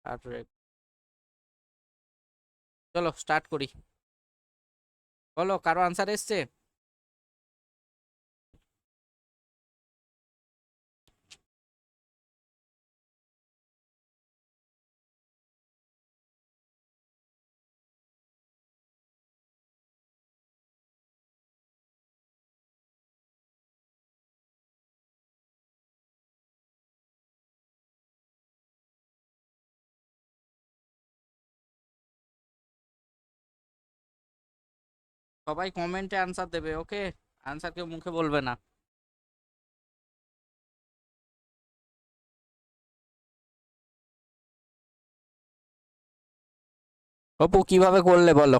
তারপরে চলো স্টার্ট করি। বলো, কারো আনসার এসছে? সবাই কমেন্টে আনসার দেবে, ওকে? আনসার কেউ মুখে বলবে না। অপু, কিভাবে করলে বলো?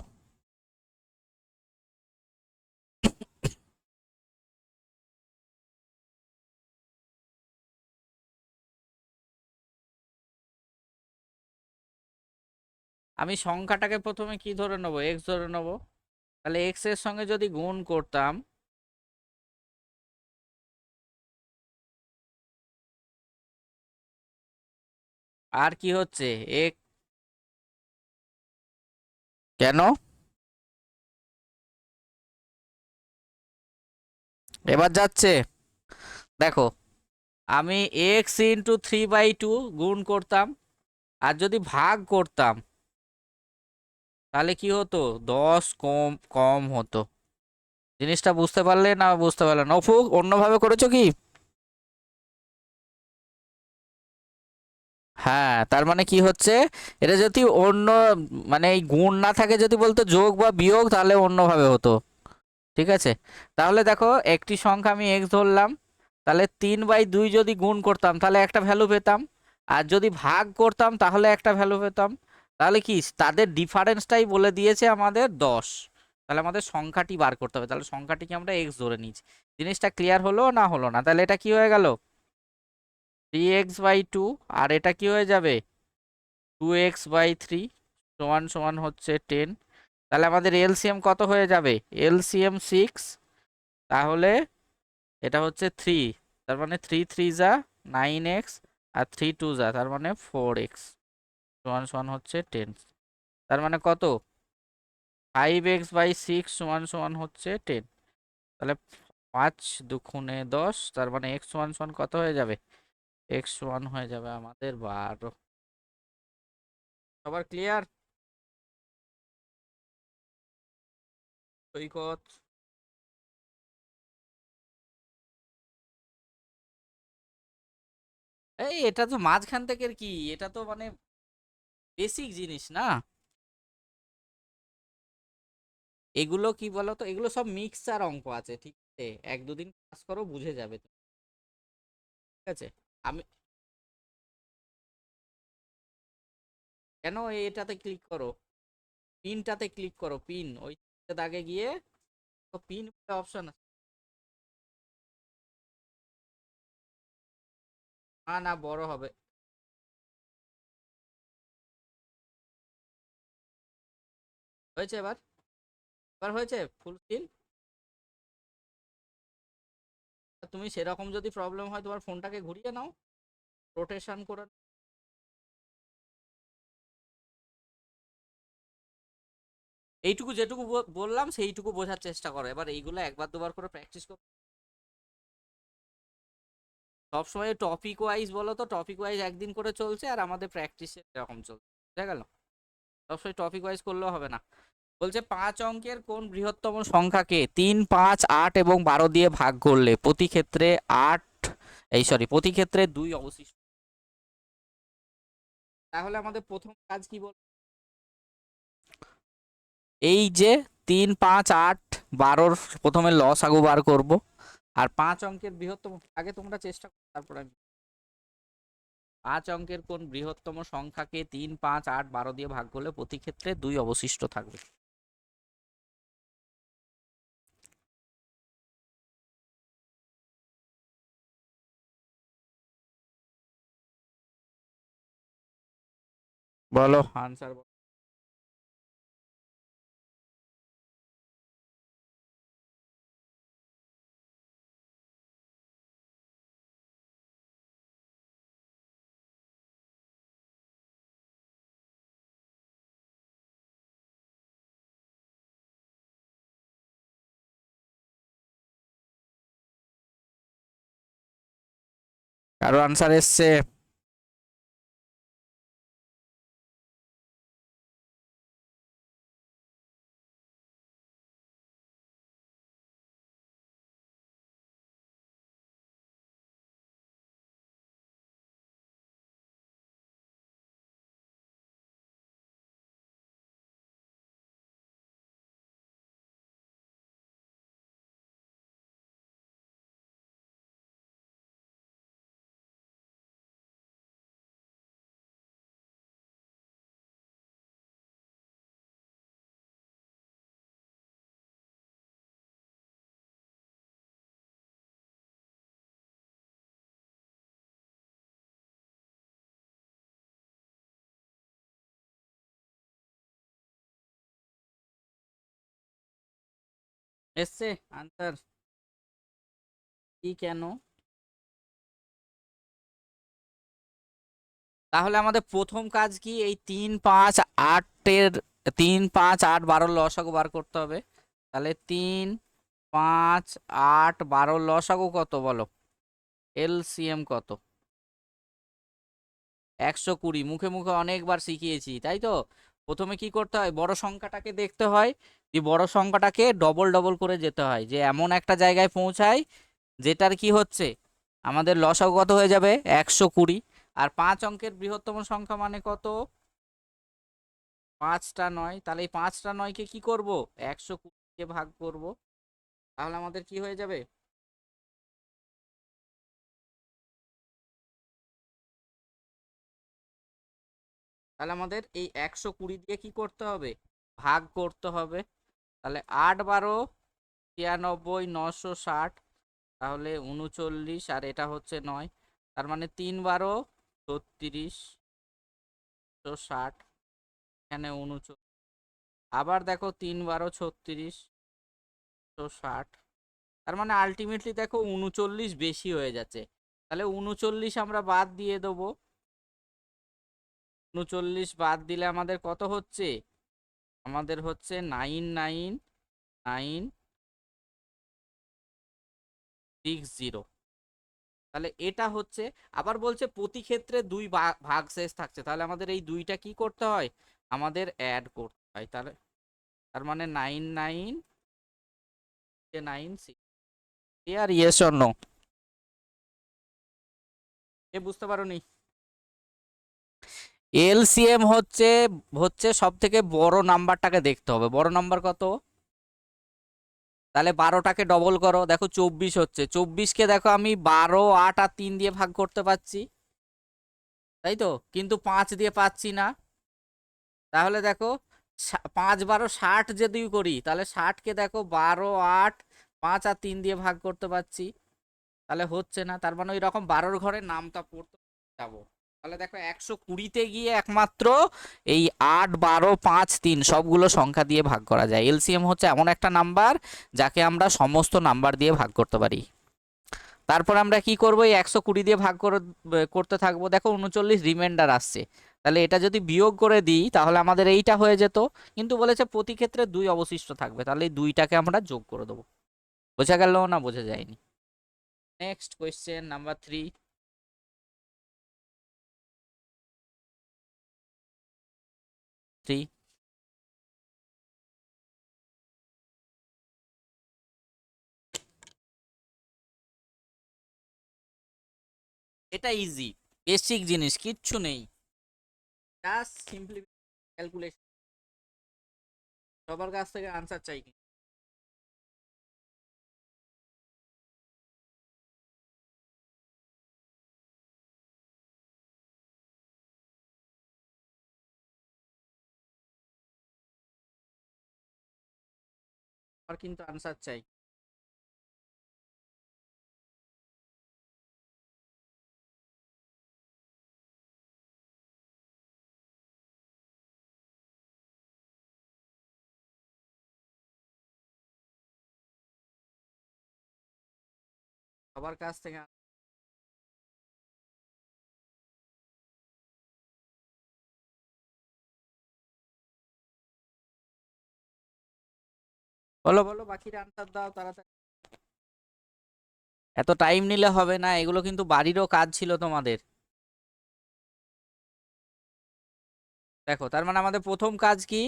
আমি সংখ্যাটাকে প্রথমে কি ধরে নেবো? এক্স ধরে নেবো। তাহলে এক্স এর সঙ্গে যদি গুণ করতাম, আর কি হচ্ছে? এক, কেন? এবার যাচ্ছে। দেখো, আমি এক্স ইন্টু 3/2 গুণ করতাম, আর যদি ভাগ করতাম তাহলে কি হতো? 10 কম কম হতো। জিনিসটা বুঝতে পারলে না বুঝতে পারলে না? অপু, অন্যভাবে করেছো কি? হ্যাঁ, তার মানে কি হচ্ছে? এটা যদি অন্য, মানে এই গুণ না থাকে, যদি বলতো যোগ বা বিয়োগ, তাহলে অন্যভাবে হতো। ঠিক আছে? তাহলে দেখো, একটি সংখ্যা আমি এক্স ধরলাম, তাহলে 3/2 যদি গুণ করতাম তাহলে একটা ভ্যালু পেতাম, আর যদি ভাগ করতাম তাহলে একটা ভ্যালু পেতাম। তাহলে কি, তাদের ডিফারেন্সটাই বলে দিয়েছে আমাদের 10। তাহলে আমাদের সংখ্যাটি বার করতে হবে, তাহলে সংখ্যাটিকে আমরা এক্স ধরে নিয়েছি। জিনিসটা ক্লিয়ার হলো না হলো না? তাহলে এটা কি হয়ে গেল? 3x/2। আর এটা কি হয়ে যাবে? 2x/3 সমান সমান হচ্ছে 10। তাহলে আমাদের এলসিএম কত হয়ে যাবে? এলসিএম 6। তাহলে এটা হচ্ছে 3। তার মানে 3 3 যা 9x, আর 3 2 যা, তার মানে 4x সমান সমান হচ্ছে 10। তার মানে কত? 5x/6 সমান সমান হচ্ছে 10। তাহলে 5 2 × 10, তার মানে x সমান সমান কত হয়ে যাবে? x সমান হয়ে যাবে আমাদের 12। সবার ক্লিয়ার? সৈকত? এই, এটা তো মাঝখান থেকে কি, এটা তো মানে বেসিক জিনিস না? এগুলো কি বলতো, এগুলো সব মিক্সচার অঙ্ক আছে, ঠিক আছে? 1 2 দিন ক্লাস করো, বুঝে যাবে তুমি। ঠিক আছে? আমি কেন, এটাতে ক্লিক করো, পিনটাতে ক্লিক করো, পিন ওই দাগে গিয়ে তো পিন অপশন আছে। না না, বড় হবে। হয়েছে এবার? এবার হয়েছে ফুল স্ক্রিন? তুমি সেরকম যদি প্রবলেম হয়, তোমার ফোনটাকে ঘুরিয়ে নাও, রোটেশন করে। এইটুকু যেটুকু বললাম সেইটুকু বোঝার চেষ্টা করো। এবার এইগুলো একবার দুবার করে প্র্যাকটিস করো। সবসময় টপিক ওয়াইজ বলো তো, টপিক ওয়াইজ একদিন করে চলছে, আর আমাদের প্র্যাকটিসে এরকম চলছে। বুঝা গেল? সবসময় টপিক ওয়াইজ করলেও হবে না। বলছে 5 অঙ্কের কোন বৃহত্তম সংখ্যাকে 3 5 8 এবং 12 দিয়ে ভাগ করলে প্রতি ক্ষেত্রে 8, প্রতি ক্ষেত্রে 2 অবশিষ্ট। তাহলে আমাদের প্রথম কাজ কি বল? এই যে 3 5 8 12 প্রথমে লসাগু বার করব, আর 5 অঙ্কের বৃহত্তম, আগে তোমরা চেষ্টা করো, তারপর আমি। 5 অঙ্কের কোন বৃহত্তম সংখ্যাকে 3 5 8 12 দিয়ে ভাগ করলে প্রতি ক্ষেত্রে 2 অবশিষ্ট থাকবে? বলো আনসার। কারো আনসার এসছে? এসছে আনসার? কি কেন? তাহলে আমাদের প্রথম কাজ কি, এই 3 5 8 এর 3 5 8 12 লসাগু বার করতে হবে। তাহলে 3 5 8 12 লসাগু কত বলো? এলসিএম কত? 120। মুখে মুখে অনেকবার শিখিয়েছি তাই তো। প্রথমে কি করতে হয়, বড় সংখ্যাটাকে দেখতে হয়, এই বড় সংখ্যাটাকে ডবল ডবল করে যেতে হয়, যে এমন একটা জায়গায় পৌঁছায় যেটার কি হচ্ছে, আমাদের লসাগু কত হয়ে যাবে? 120। আর 5 অঙ্কের বৃহত্তম সংখ্যা মানে কত? 5টা 9। তাহলে এই 5টা 9কে কি করব, 120 দিয়ে ভাগ করব। তাহলে আমাদের কি হয়ে যাবে? তাহলে আমাদের এই 120 দিয়ে কি করতে হবে, ভাগ করতে হবে। তাহলে 8 12 93 960, তাহলে 39, আর এটা হচ্ছে 9। তার মানে 3 12 36 এখানে 39। আবার দেখো 3 12 36 তার মানে আলটিমেটলি দেখো 39 বেশি হয়ে যাচ্ছে। তাহলে 39 আমরা বাদ দিয়ে দেবো। 39 বাদ দিলে আমাদের কত হচ্ছে? আমাদের হচ্ছে 99960। তাহলে এটা হচ্ছে, আবার বলছে প্রতি ক্ষেত্রে দুই ভাগ শেষ থাকছে, তাহলে আমাদের এই দুইটা কি করতে হয়, আমাদের অ্যাড করতে হয়। তাহলে তার মানে 9996। আর ইয়েস অর নো? এ বুঝতে পারোনি? এলসিএম হচ্ছে হচ্ছে সব থেকে বড় নাম্বারটাকে দেখতে হবে। বড় নাম্বার কত? তাহলে 12টাকে ডবল করো, দেখো 24 হচ্ছে। 24কে দেখো আমি 12 8 আর 3 দিয়ে ভাগ করতে পারছি, তাই তো, কিন্তু 5 দিয়ে পাচ্ছি না। তাহলে দেখো 5 12 60 যদি করি, তাহলে 60কে দেখো 12 8 5 আর 3 দিয়ে ভাগ করতে পারছি, তাহলে হচ্ছে না। তার মানে ওই রকম 12র ঘরে নামটা পড়তে যাবো। তাহলে দেখো 120তে গিয়ে একমাত্র এই 8 12 5 3 সবগুলো সংখ্যা দিয়ে ভাগ করা যায়। এলসিএম হচ্ছে এমন একটা নাম্বার যাকে আমরা সমস্ত নাম্বার দিয়ে ভাগ করতে পারি। তারপর আমরা কি করব, এই 120 দিয়ে ভাগ করতে থাকবো। দেখো 39 রিমাইন্ডার আসছে, তাহলে এটা যদি বিয়োগ করে দিই তাহলে আমাদের এইটা হয়ে যেত, কিন্তু বলেছে প্রতি ক্ষেত্রে 2 অবশিষ্ট থাকবে, তাহলে এই 2টাকে আমরা যোগ করে দেবো। বোঝা গেল না বোঝা যায়নি? Next question number 3। এটা ইজি, বেসিক জিনিস, কিচ্ছু নেই, জাস্ট সিম্পলি ক্যালকুলেশন। সবার কাছ থেকে আনসার চাই কিন্তু। সবার কিন্তু আনসার চাই। সবার কাছ থেকে বলো বলো, বাকিরা আনসার দাও তাড়াতাড়ি। এত টাইম নিলে হবে না, এগুলো কিন্তু বাড়িরও কাজ ছিল তোমাদের। দেখো তার মানে আমাদের প্রথম কাজ কি,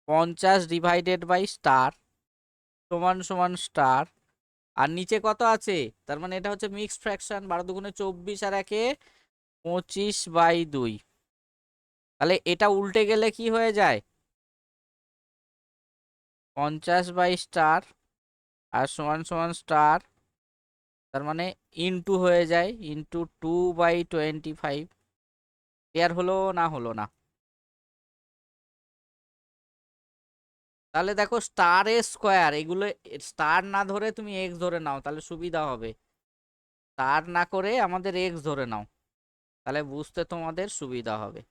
50/স্টার সমান সমান স্টার, আর নিচে কত আছে, তার মানে এটা হচ্ছে মিক্সড ফ্র্যাকশন, 12 × 24 আর 1 = 25/2। তাহলে এটা উল্টে গেলে কি হয়ে যায়, 50/স্টার আর সমান সমান স্টার, তার মানে ইনটু হয়ে যায়, ইনটু 2/25। ক্লিয়ার হলো না হলো না? তাহলে দেখো স্টার এর স্কোয়ার, এগুলো স্টার না ধরে তুমি এক্স ধরে নাও, তাহলে সুবিধা হবে। স্টার না করে আমাদের এক্স ধরে নাও, তাহলে বুঝতে তোমাদের সুবিধা হবে।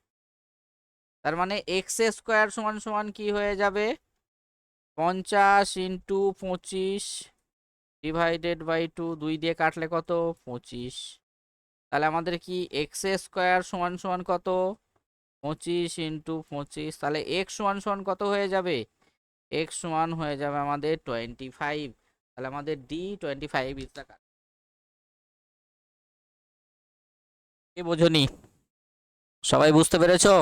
তার মানে এক্স স্কোয়ার সমান সমান কি হয়ে যাবে, 50 × 25/2, 2 দিয়ে কাটলে কত, 25। তাহলে আমাদের কি এক্স স্কোয়ার সমান সমান কত, 25 × 25, তাহলে এক্স সমান সমান কত হয়ে যাবে, এক্স সমান হয়ে যাবে আমাদের 25। তাহলে আমাদের ডি 25 ইজ দ্য। কে বোঝনি? সবাই বুঝতে পেরেছো?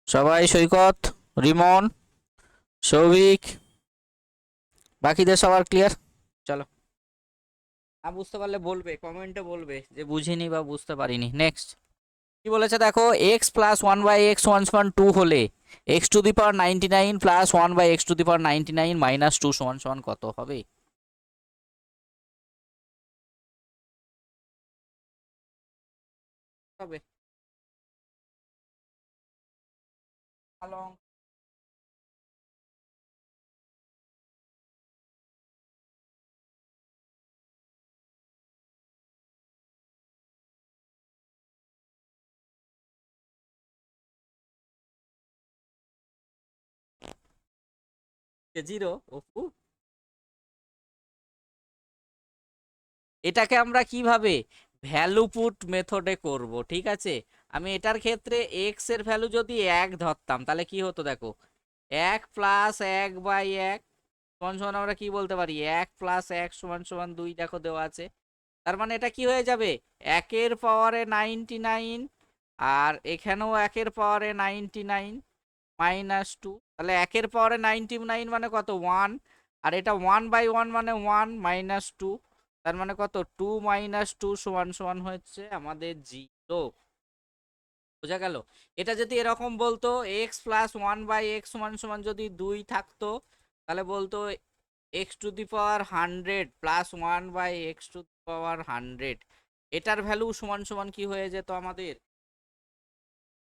সবাই, সৈকত, রিমন, সৌভিক, বাকিদের সবার ক্লিয়ার? চলো, না বুঝতে পারলে বলবে, কমেন্টে বলবে যে বুঝিনি বা বুঝতে পারিনি। নেক্সট কি বলেছে দেখো, এক্স প্লাস 1/x সমান সমান 2 হলে x⁴99 প্লাস 1/x⁴99 মাইনাস 2 সমান সমান কত হবে? হবে ভালো অঙ্ক। 0 অপু, এটাকে আমরা কিভাবে ভ্যালু পুট মেথডে করব, ঠিক আছে? আমি এটার ক্ষেত্রে এক্স এর ভ্যালু যদি 1 ধরতাম তাহলে কি হতো দেখো, 1 প্লাস 1/1 সমান সমান আমরা কি বলতে পারি, 1 প্লাস 1 সমান সমান 2, দেখো দেওয়া আছে। তার মানে এটা কি হয়ে যাবে, 1 এর পাওয়ারে 99, আর এখানেও 1 এর পাওয়ারে 99 মাইনাস 2। তাহলে 1 এর পাওয়ারে 99 মানে কত, 1, আর এটা 1/1 মানে 1 মাইনাস 2, তার মানে কত, 2 মাইনাস 2 সমান সমান হচ্ছে আমাদের 0। বোঝা গেল? এটা যদি এরকম বলতো এক্স প্লাস 1/x সমান সমান যদি 2 থাকতো, তাহলে বলতো x⁴100 প্লাস 1/x⁴100, এটার ভ্যালু সমান সমান কি হয়ে যেত আমাদের,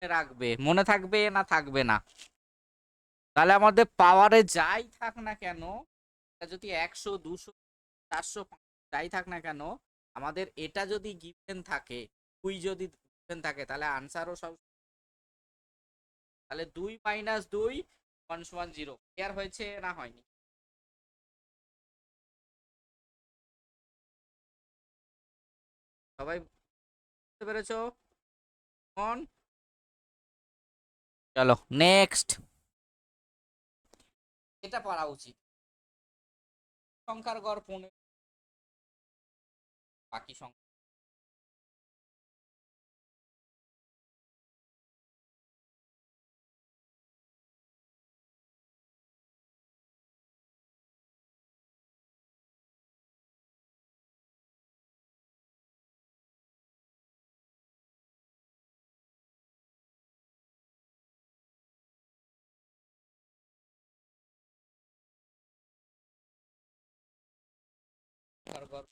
রাখবে, মনে থাকবে না থাকবে না? তাহলে আমাদের পাওয়ারে যাই থাক না কেন, এটা যদি 100, 200, 400, যাই থাক না কেন, আমাদের এটা যদি গিভেন থাকে, 2 যদি গিভেন থাকে, তাহলে আনসারও সব, তাহলে 2 মাইনাস 2 সমান সমান 0। ক্লিয়ার হয়েছে না হয়নি? সবাই বুঝতে পেরেছো? অন, চলো নেক্সট। এটা পড়া উচিত, সংখ্যার গড় 15, বাকি সংখ্যা সংখ্যার গড়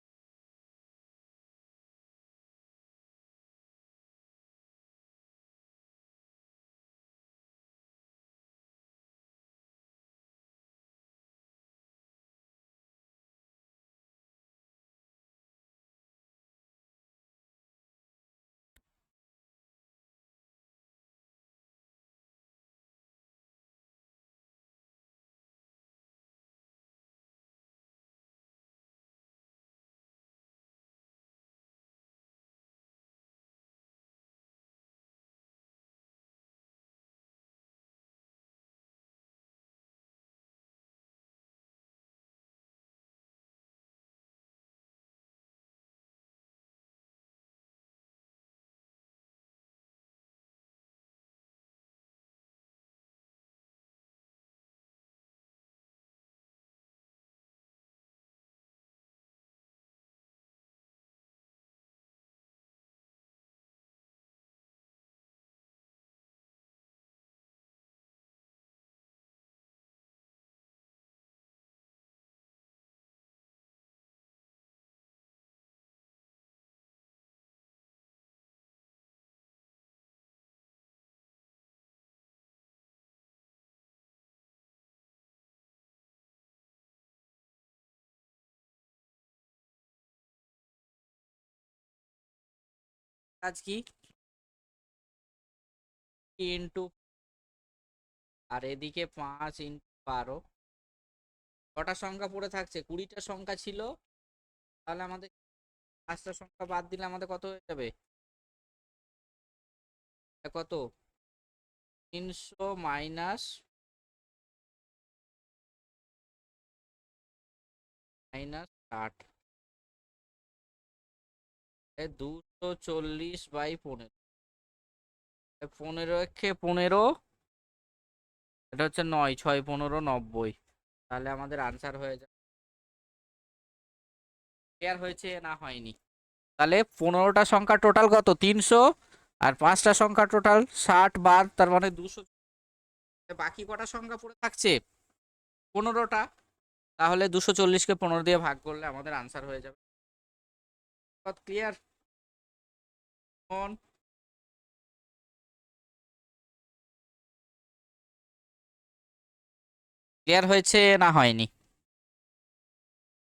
কাজ কি ইন্টু, আর এদিকে 5 × 12, কটা সংখ্যা পড়ে থাকছে? 20টা সংখ্যা ছিল। তাহলে আমাদের 5টা সংখ্যা বাদ দিলে আমাদের কত হয়ে যাবে? কত? 300 মাইনাস মাইনাস 60, 240/15, 15 এটা হচ্ছে 9, 6, 15, 90। তাহলে আমাদের আনসার হয়ে যাবে। ক্লিয়ার হয়েছে না হয়নি? তাহলে 15টা সংখ্যা টোটাল কত? 300, আর 5টা সংখ্যা টোটাল 60 বাদ, তার মানে 200। বাকি কটা সংখ্যা পড়ে থাকছে? 15টা। তাহলে 240কে 15 দিয়ে ভাগ করলে আমাদের আনসার হয়ে যাবে। ক্লিয়ার? ক্লিয়ার হয়েছে না হয়নি?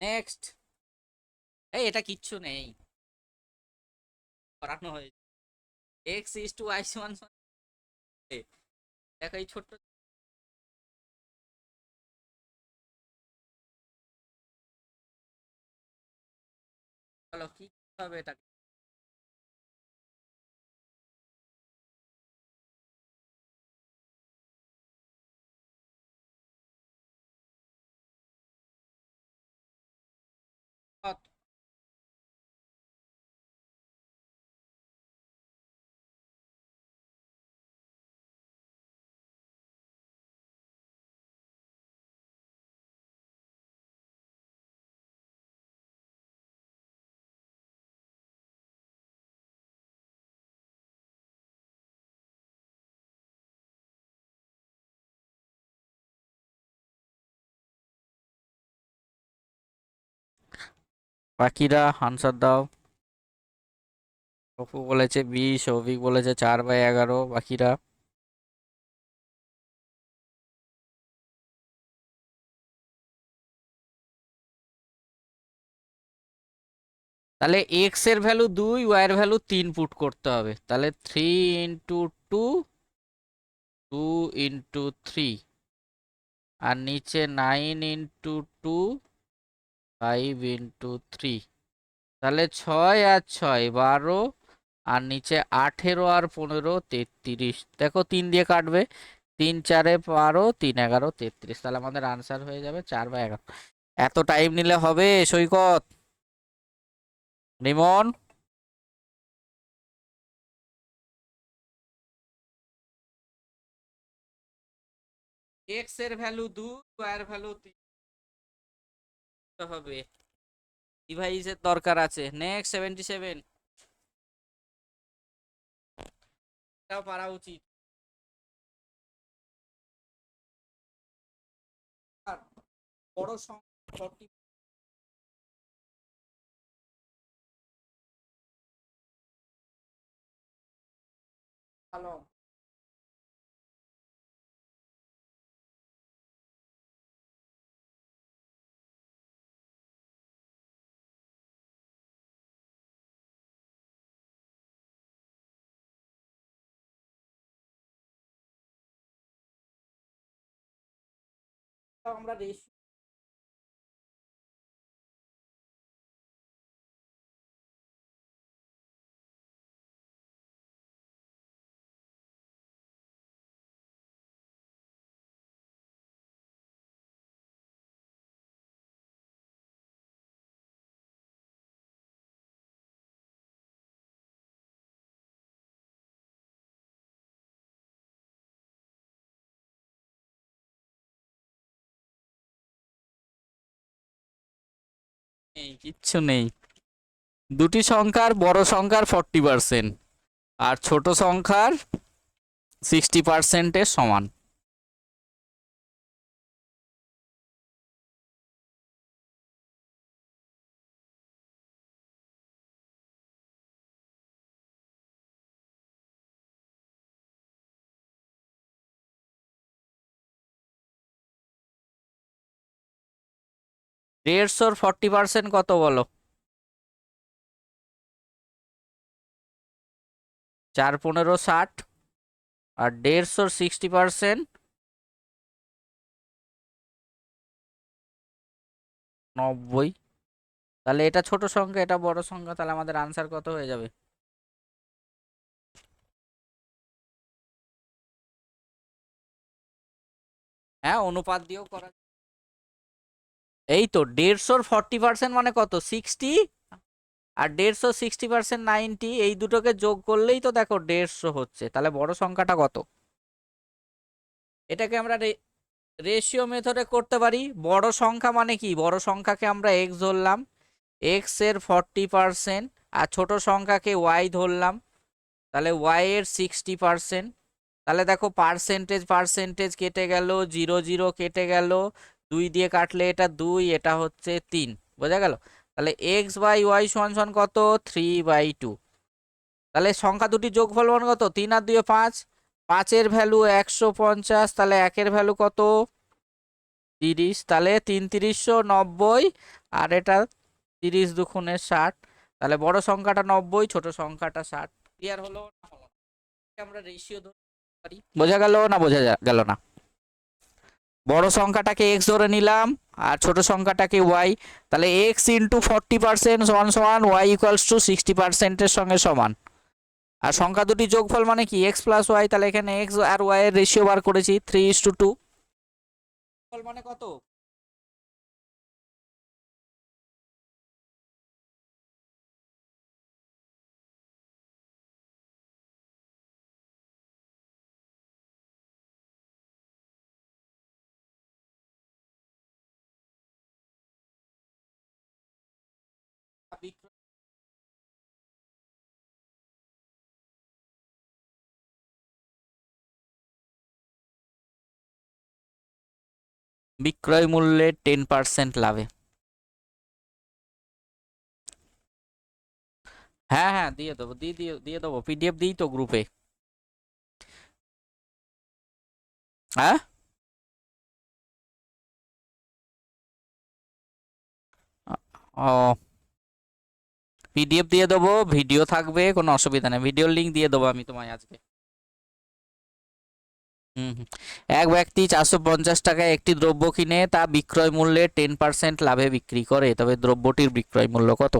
নেক্সট। এটা কিচ্ছু নেই, করানো হয়েছে। এক্স ইস টু ওয়াই সমান, দেখো এই ছোট্ট, চলো কি হবে এটা? বাকিরা আনসার দাও। অপু বলেছে 20, সৌভিক বলেছে 4/11, বাকিরা? তাহলে এক্স এর ভ্যালু 2, ওয়াই এর ভ্যালু 3 পুট করতে হবে। তাহলে 3 × 2, 2 × 3, আর নিচে 9 × 2, 5 × 3। তাহলে 6 আর 6 12, আর নিচে 18 আর 15 33। দেখো 3 দিয়ে কাটবে, 3 4 12, 3 11 33। তাহলে আমাদের আনসার হয়ে যাবে 4/11। এত টাইম নিলে হবে সৈকত? রিমন? এক্স এর ভ্যালু 2, ওয়াই এর ভ্যালু 3 হবে। ডিভাইসের দরকার আছে। নেক্সট 77, এটাও পারা উচিত। আর বড় সংখ্যা 40, ভালো। আমরা রেশিও নেই, কিচ্ছু নেই। দুটি সংখ্যার বড় সংখ্যার 40% আর ছোট সংখ্যার 60%-এর সমান। দেড়শোর 40% কত বলো? 4 15 60, আর 150 60%, 90। তাহলে এটা ছোট সংখ্যা, এটা বড় সংখ্যা, তাহলে আমাদের আনসার কত হয়ে যাবে? হ্যাঁ, অনুপাত দিয়েও করা। এই তো 150 40% মানে কত? 60। আর 150 60% 90, এই দুটোকে যোগ করলেই তো দেখো 150 হচ্ছে। তাহলে বড় সংখ্যাটা কত? এটাকে আমরা রেশিও মেথডে করতে পারি। বড় সংখ্যা মানে কি? বড় সংখ্যাকে আমরা এক্স ধরলাম, এক্স এর 40%, আর ছোট সংখ্যাকে ওয়াই ধরলাম, তাহলে ওয়াই এর 60%। তাহলে দেখো পার্সেন্টেজ পার্সেন্টেজ কেটে গেল, 0 0 কেটে গেল, 2 দিয়ে কাটলে এটা 2, এটা হচ্ছে 3। বোঝা গেল? তাহলে এক্স বাই ওয়াই সমান সমান কত? 3/2। তাহলে সংখ্যা দুটি যোগফল মান কত? 3 আর 2 5, 5-এর ভ্যালু 150, তাহলে 1-এর ভ্যালু কত? 30। তাহলে 3 390, আর এটা 30 দুগুণে 60। তাহলে বড় সংখ্যাটা 90, ছোট সংখ্যাটা 60। ক্লিয়ার হলো না হলো না? আমরা রেশিও ধরতে পারি। বোঝা গেল না বোঝা গেল না? বড় সংখ্যাটাকে এক্স ধরে নিলাম, আর ছোট সংখ্যাটাকে ওয়াই। তাহলে এক্স ইন্টু 40% সমান সমান ওয়াই ইকুয়ালস টু 60%-এর সঙ্গে সমান। আর সংখ্যা দুটি যোগফল মানে কি? X plus Y. তাহলে এখানে এক্স আর ওয়াই এর রেশিও বার করেছি 3:2। মানে কত? বিক্রয় মূল্যে 10% লাভে। হ্যাঁ হ্যাঁ, দিয়ে দেবো, দিয়ে দেবো, পিডিএফ দিই তো গ্রুপে। হ্যাঁ, ও, পিডিএফ দিয়ে দেবো, ভিডিও থাকবে, কোনো অসুবিধা নেই। ভিডিওর লিঙ্ক দিয়ে দেবো আমি তোমায় আজকে। হুম হুম। এক ব্যক্তি 450 টাকায় একটি দ্রব্য কিনে তা বিক্রয় মূল্যে 10% লাভে বিক্রি করে, তবে দ্রব্যটির বিক্রয় মূল্য কত?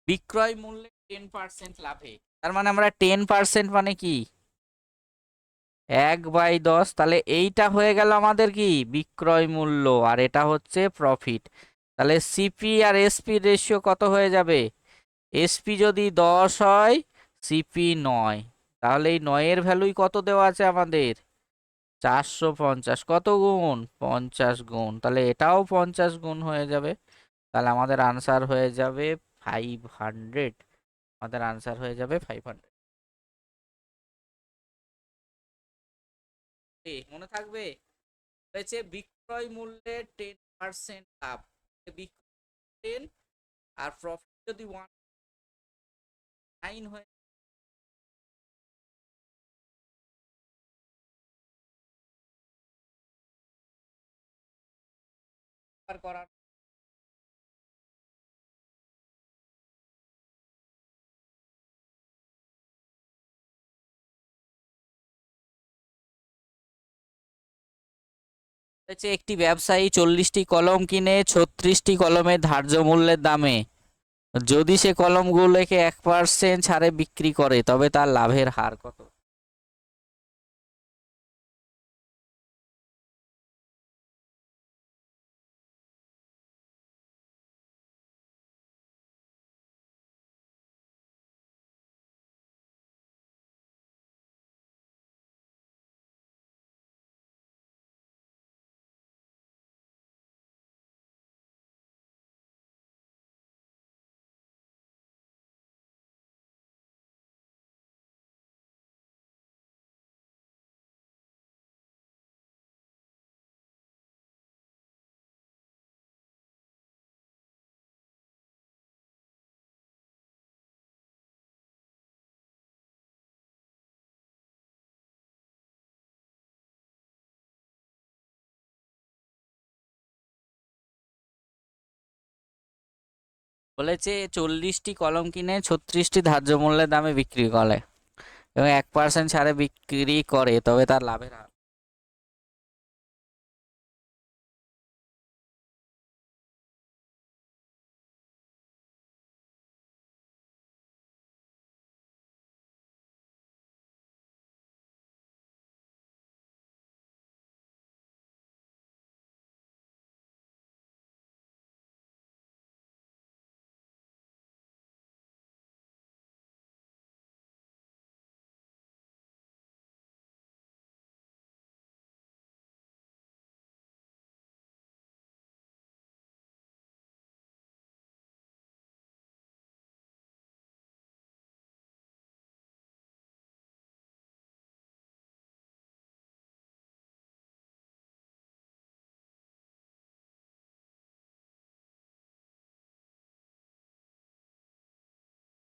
বিক্রয় মূল্যে 10% লাভে, তার মানে আমরা 10% মানে কি? 1/10। তাহলে এইটা হয়ে গেল আমাদের কি? বিক্রয় মূল্য, আর এটা হচ্ছে প্রফিট। তাহলে সিপি আর এসপি রেশিও কত হয়ে যাবে? এসপি যদি 10 হয়, সিপি 9। তাহলে এই 9-এর ভ্যালুই কত দেওয়া আছে আমাদের? 450। কত গুণ? 50 গুণ। তাহলে এটাও 50 গুণ হয়ে যাবে। তাহলে আমাদের আনসার হয়ে যাবে 500। আমাদের আনসার হয়ে যাবে 500। মনে থাকবে? হয়েছে বিক্রয় মূল্যে 10% লাভ। বিক্রয় 10, আর প্রফিট যদি 19 হয়। করার হচ্ছে, একটি ব্যবসায়ী 40টি কলম কিনে 36টি কলমের ধার্য মূল্যের দামে যদি সে কলমগুলোকে 1% ছাড়ে বিক্রি করে, তবে তার লাভের হার কত? বলেছে 40টি কলম কিনে 36টি ধার্য মূল্যের দামে বিক্রি করে এবং 1% ছাড়ে বিক্রি করে, তবে তার লাভের হার।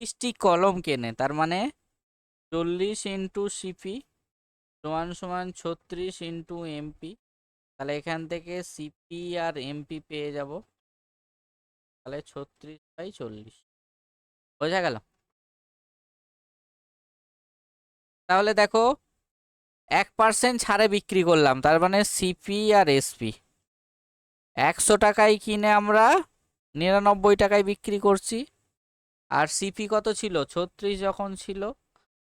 30টি কলম কেনে, তার মানে 40 × সিপি সমান সমান 36 × এমপি। তাহলে এখান থেকে সিপি আর এমপি পেয়ে যাব, তাহলে 36/40। বোঝা গেল? তাহলে দেখো 1% ছাড়ে বিক্রি করলাম, তার মানে সিপি আর এসপি 100 টাকায় কিনে আমরা 99 টাকায় বিক্রি করছি। আর সিপি কত ছিল? 36 যখন ছিল,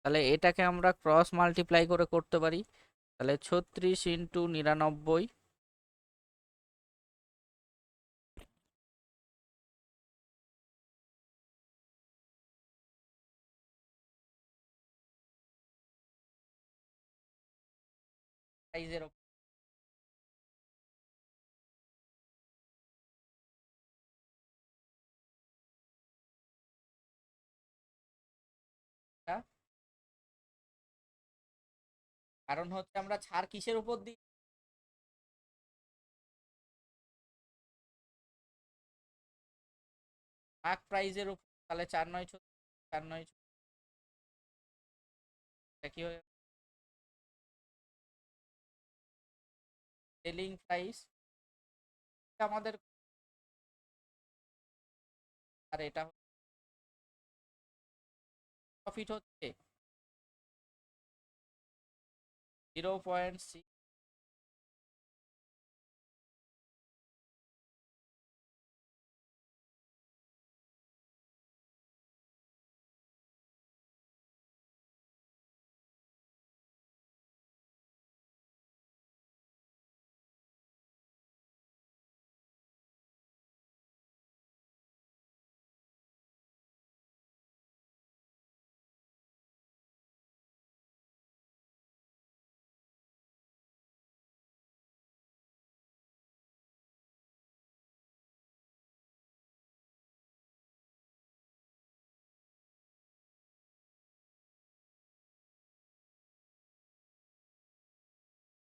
তাহলে এটাকে আমরা ক্রস মাল্টিপ্লাই করে করতে পারি। তাহলে 36 × 99, প্রাইজের ওপর। কারণ হচ্ছে আমরা ছাড় কিসের উপর দিই? মার্ক প্রাইজের উপর। তাহলে 4×9 = 4×9, এটা কি হয়ে সেলিং প্রাইস আমাদের। আর এটা প্রফিট হচ্ছে 0.6।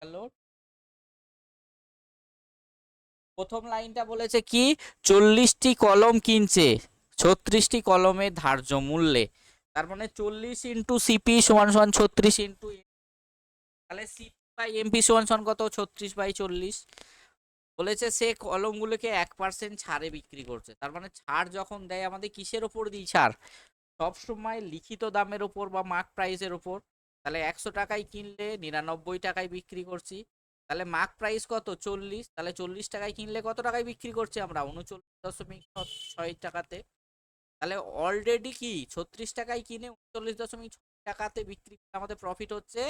হ্যালো, প্রথম লাইনটা বলেছে কি? 40টি কলম কিনছে 36টি কলমের ধার্য মূল্যে, তার মানে 40 × সিপি সমান সমান 36 × তাহলে সিপি/এমপি সমান সমান কত? 36/40। বলেছে সে কলমগুলোকে 1% ছাড়ে বিক্রি করছে, তার মানে ছাড় যখন দেয় আমাদের কিসের ওপর দিই ছাড়? সব সময় লিখিত দামের ওপর বা মার্ক প্রাইসের ওপর। তাহলে 100 টাকায় কিনলে 99 টাকায় বিক্রি করছি। তাহলে মার্ক প্রাইস কত? 40। তাহলে 40 টাকায় কিনলে কত টাকায় বিক্রি করছি আমরা? 39.6 টাকাতে। তাহলে অলরেডি কি 36 টাকায় কিনে 39.6 টাকাতে বিক্রি করে আমাদের প্রফিট হচ্ছে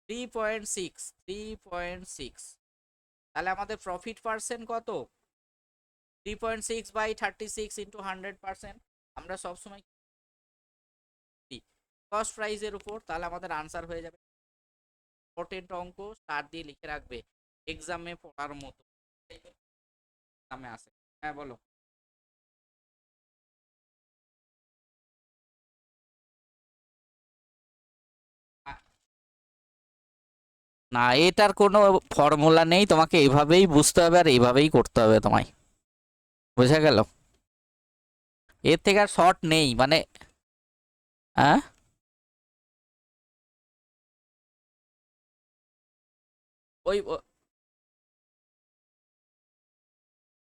3.6। তাহলে আমাদের প্রফিট পার্সেন্ট কত? 3.6/36 × 100%। আমরা সবসময় কস্ট প্রাইসের উপর। তাহলে আমাদের আনসার হয়ে যাবে। ইম্পর্টেন্ট অঙ্ক স্টার দিয়ে লিখে রাখবে, এক্সামে পড়ার মতো এক্সামে আসে। হ্যাঁ বলো। না, এটার কোনো ফর্মুলা নেই, তোমাকে এইভাবেই বুঝতে হবে আর এইভাবেই করতে হবে তোমায়। বোঝা গেল? এর থেকে আর শর্ট নেই মানে। হ্যাঁ, ওই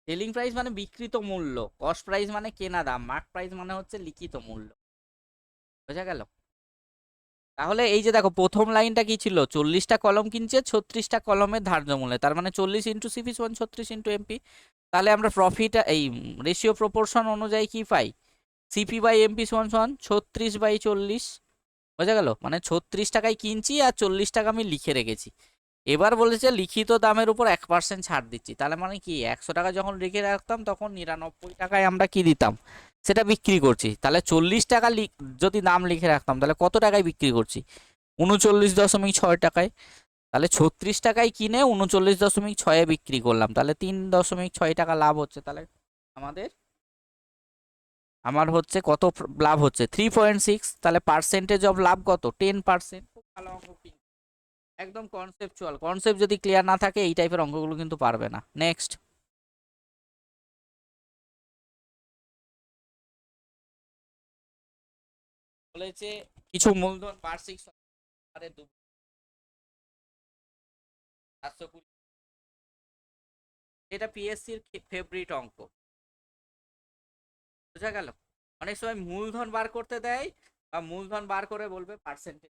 সেলিং প্রাইস মানে বিক্রিত মূল্য, কস্ট প্রাইস মানে কেনা দাম, মার্ক প্রাইস মানে হচ্ছে লিখিত মূল্য। বোঝা গেল? তাহলে এই যে দেখো প্রথম লাইনটা কি ছিল, 40টা কলম কিনছে 36টা কলমের ধার্য মূল্যে, তার মানে 40 ইন্টু সিপি সমান 36 ইন্টু এমপি। তাহলে আমরা প্রফিট এই রেশিও প্রপোর্শন অনুযায়ী কি পাই, সিপি বাই এমপি সমান সমান 36/40। বোঝা গেল? মানে 36 টাকায় কিনছি আর 40 টাকা আমি লিখে রেখেছি। এবার বলেছে লিখিত দামের উপর 1% ছাড় দিচ্ছি, তাহলে মানে কি 100 টাকা যখন লিখে রাখতাম তখন 99 টাকায় আমরা কি দিতাম, সেটা বিক্রি করছি। তাহলে 40 টাকা যদি দাম লিখে রাখতাম তাহলে কত টাকায় বিক্রি করছি, 39.6 টাকায়। তাহলে 36 টাকায় কিনে 39.6-এ বিক্রি করলাম, তাহলে 3.6 টাকা লাভ হচ্ছে। তাহলে আমাদের আমার হচ্ছে কত লাভ হচ্ছে, 3.6। তাহলে পার্সেন্টেজ অফ লাভ কত, 10%। খুব ভালো অঙ্ক কিন্তু, একদম কনসেপচুয়াল। কনসেপ্ট যদি ক্লিয়ার না থাকে এই টাইপের অঙ্কগুলো কিন্তু পারবে না। নেক্সট বলেছে কিছু মূলধন বার্ষিক হারে 720, এটা পিএসসির ফেভারিট অঙ্ক। বোঝা গেল? অনেক সময় মূলধন বার করতে দেয় বা মূলধন বার করে বলবে পার্সেন্টেজ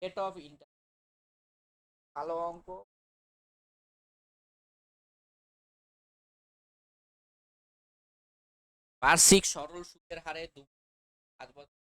রেট অফ ইন্টারেস্ট। ভালো অঙ্ক। বার্ষিক সরল সুদের হারে 5 বছর।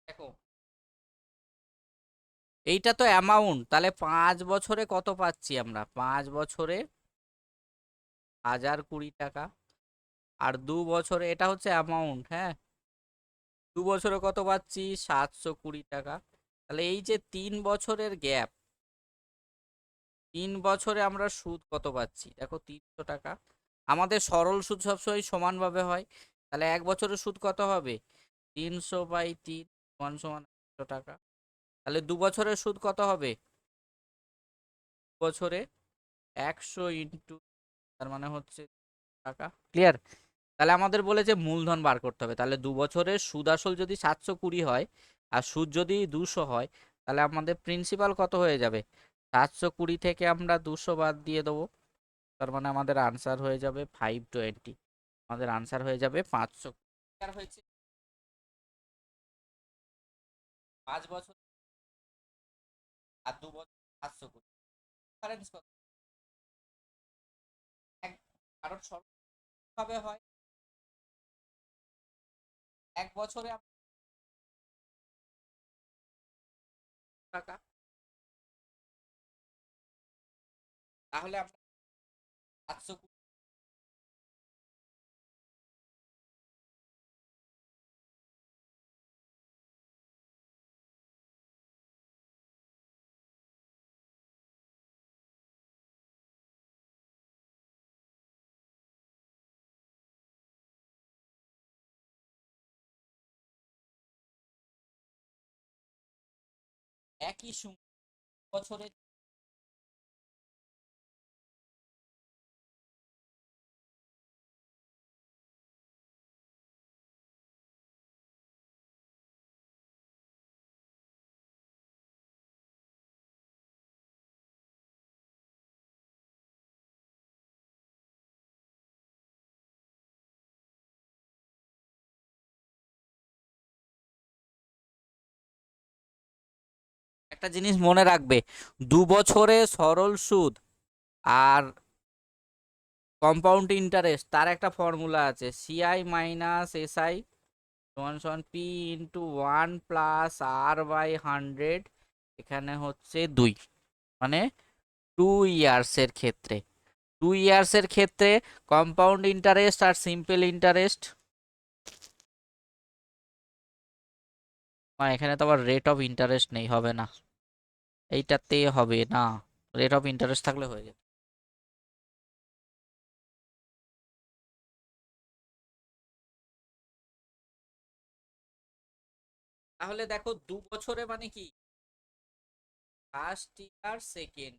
দেখো এইটা তো অ্যামাউন্ট, তাহলে 5 বছরে কত পাচ্ছি আমরা, 5 বছরে 1020 টাকা। আর 2 বছরে এটা হচ্ছে অ্যামাউন্ট, হ্যাঁ, 2 বছরে কত পাচ্ছি, 720 টাকা। তাহলে এই যে 3 বছরের গ্যাপ, 3 বছরে আমরা সুদ কত পাচ্ছি, দেখো 300 টাকা। আমাদের সরল সুদ সবসময় সমানভাবে হয়, তাহলে 1 বছরের সুদ কত হবে, 300/3 সমান সমান 100 টাকা। তাহলে 2 বছরের সুদ কত হবে, বছরে 100 ইন্টু, তার মানে হচ্ছে টাকা। ক্লিয়ার? তাহলে আমাদের বলেছে মূলধন বার করতে হবে, তাহলে 2 বছরের সুদ আসল যদি 720 হয় আর সুদ যদি 200 হয়, তাহলে আমাদের প্রিন্সিপাল কত হয়ে যাবে, 720 থেকে আমরা 200 বাদ দিয়ে দেবো, তার মানে আমাদের আনসার হয়ে যাবে 520। আমাদের আনসার হয়ে যাবে 500। হয়েছে 5 বছর আর 2 বছর 720, ডিফারেন্স কত, এক, কারণ সরলভাবে হয় 1 বছরে টাকা, তাহলে আমরা 720একই সময় বছরে একটা জিনিস মনে রাখবে, 2 বছরে সরল সুদ আর কম্পাউন্ড ইন্টারেস্ট তার একটা ফর্মুলা আছে, সিআই মাইনাস এসআই সমান সমান পি ইন্টু 1 + r/100, এখানে হচ্ছে 2, মানে 2 ইয়ার্সের ক্ষেত্রে 2 ইয়ার্সের ক্ষেত্রে কম্পাউন্ড ইন্টারেস্ট আর সিম্পল ইন্টারেস্ট, এখানে তো আবার রেট অফ ইন্টারেস্ট নেই, হবে না, এইটাতে হবে না, রেট অফ ইন্টারেস্ট থাকলে হয়ে যেত। তাহলে দেখো 2 বছরে মানে কি, ফার্স্ট ইয়ার সেকেন্ড,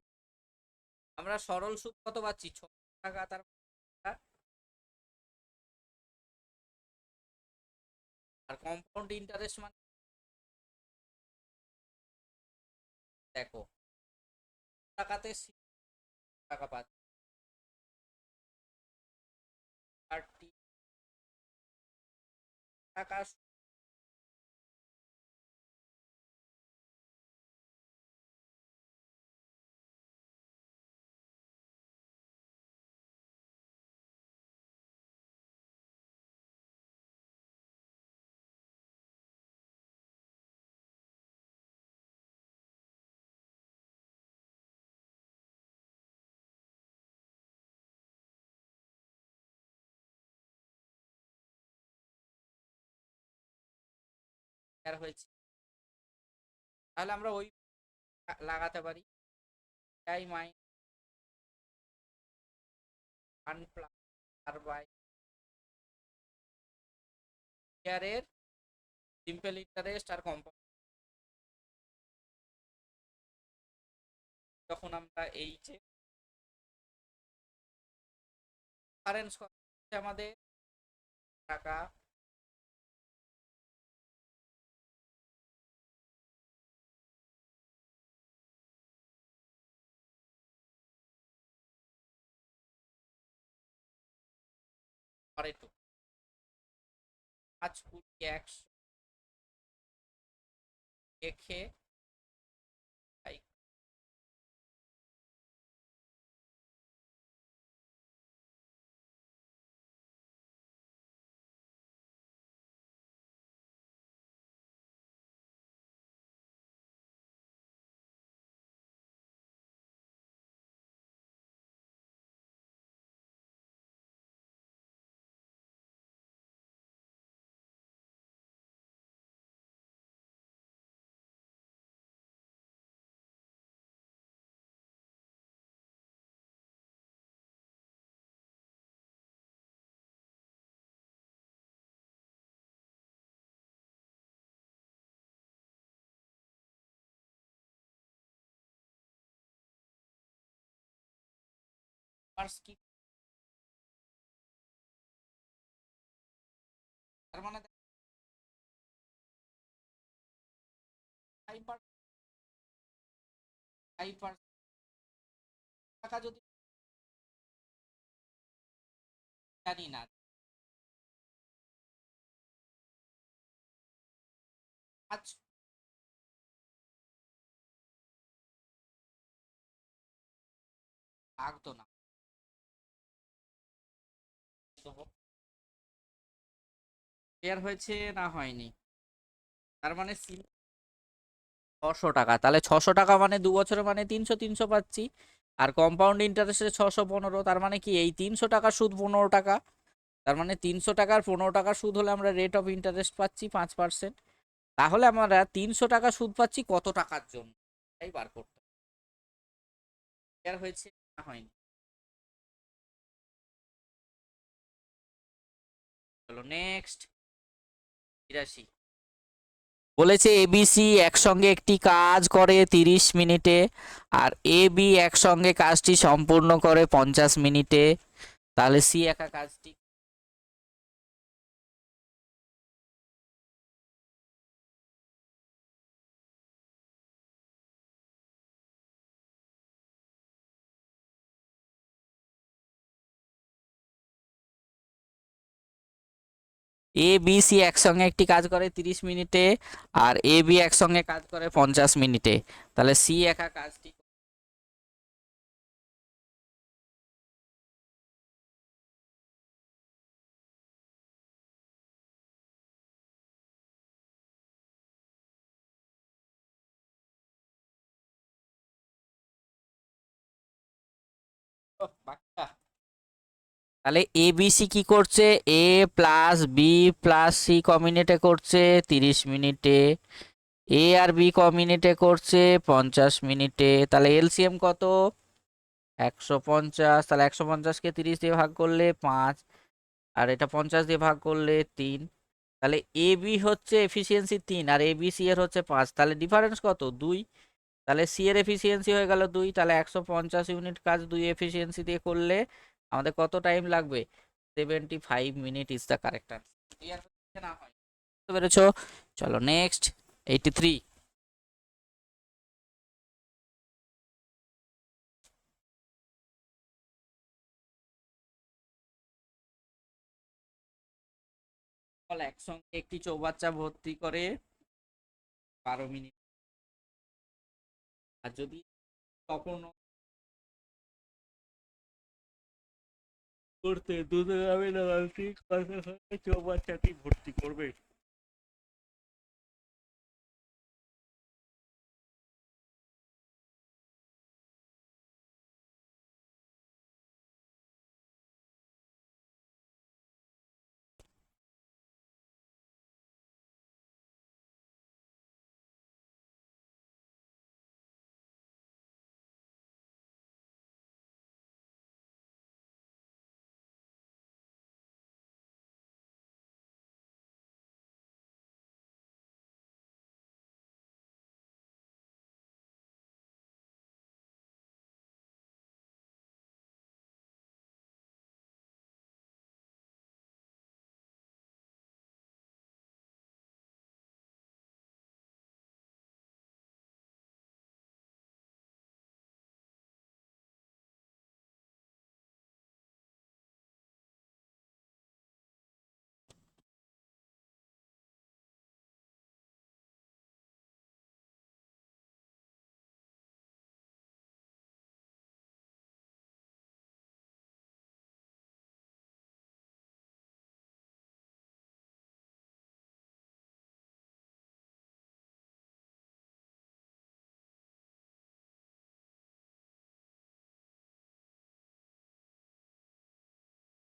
আমরা সরল সুদ কত পাচ্ছি, 6 টাকা, তার আর কম্পাউন্ড ইন্টারেস্ট মানে দেখো টাকাতে 6 টাকা পাচ্ছি, আর 3 টাকা আর হয়েছে। তাহলে আমরা ওই লাগাতে পারি, আই মাই 1 + r/, ইয়ারের সিম্পল ইন্টারেস্ট আর কম্পাউন্ড, যখন আমরা এই যে ডিফারেন্স আমাদের টাকা পরে তো 5 × 100 রেখে তাই মার্স কি, তার মানে 5 টাকা যদি জানি না, 5 লাগতো না, ক্লিয়ার হয়েছে না হয়নি? তার মানে 600 টাকা, তাহলে 600 টাকা মানে 2 বছরে মানে 300 300 পাচ্ছি, আর কম্পাউন্ড ইন্টারেস্টে 615, তার মানে কি এই 300 টাকা সুদ 15 টাকা, তার মানে 300 টাকার 15 টাকা সুদ হলে আমরা রেট অফ ইন্টারেস্ট পাচ্ছি 5%। তাহলে আমরা 300 টাকা সুদ পাচ্ছি কত টাকার জন্য, এই বার করতে হবে। ক্লিয়ার হয়েছে না হয়নি? চলো নেক্সট, 82 বলেছে এবিসি একসঙ্গে একটি কাজ করে 30 মিনিটে, আর এ বি একসঙ্গে কাজটি সম্পূর্ণ করে 50 মিনিটে, তাহলে সি একা কাজটি এ বি সি একসঙ্গে একটি কাজ করে 30 মিনিটে, আর এ বি একসঙ্গে কাজ করে 50 মিনিটে। তাহলে সি একা কাজটি বাকিটা। তাহলে এ বি সি কি করছে, এ প্লাস বি প্লাস সি কমিনেটে করছে 30 মিনিটে, এ আর বি কমিনেটে করছে 50 মিনিটে। তাহলে এলসিএম কত, 150। তাহলে 150কে 30 দিয়ে ভাগ করলে 5, আর এটা 50 দিয়ে ভাগ করলে 3। তাহলে এ বি হচ্ছে efficiency 3 R A B C এর হচ্ছে 5, তাহলে ডিফারেন্স কত, 2। তাহলে সি এর এফিসিয়েন্সি হয়ে গেল 2, তাহলে 150 ইউনিট কাজ 2 এফিসিয়েন্সি দিয়ে করলে আমাদের কত টাইম লাগবে, 75 minute is the correct answer. Clear হচ্ছে না হয়, বুঝতে পেরেছো? চলো নেক্সট, 83। একসঙ্গে একটি চৌবাচ্চা ভর্তি করে 12 মিনিট, আর যদি কখনো করতে দুধে যাবে না, চৌবাচ্চাটি ভর্তি করবে।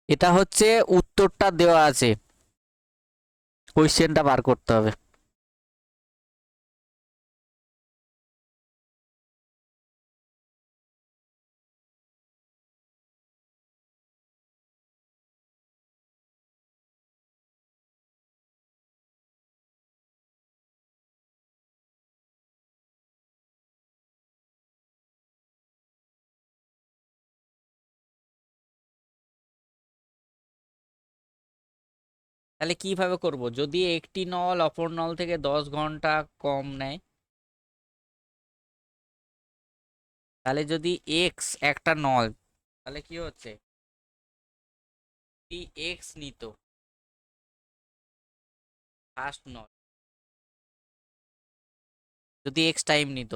এটা হচ্ছে উত্তরটা দেওয়া আছে, কোশ্চেনটা বার করতে হবে। তাহলে কিভাবে করব, যদি একটি নল অপর নল থেকে 10 ঘন্টা কম নেয়, তাহলে যদি এক্স একটা নল, তাহলে কি হচ্ছে, যদি এক্স নিত ফার্স্ট নল, যদি এক্স টাইম নিত,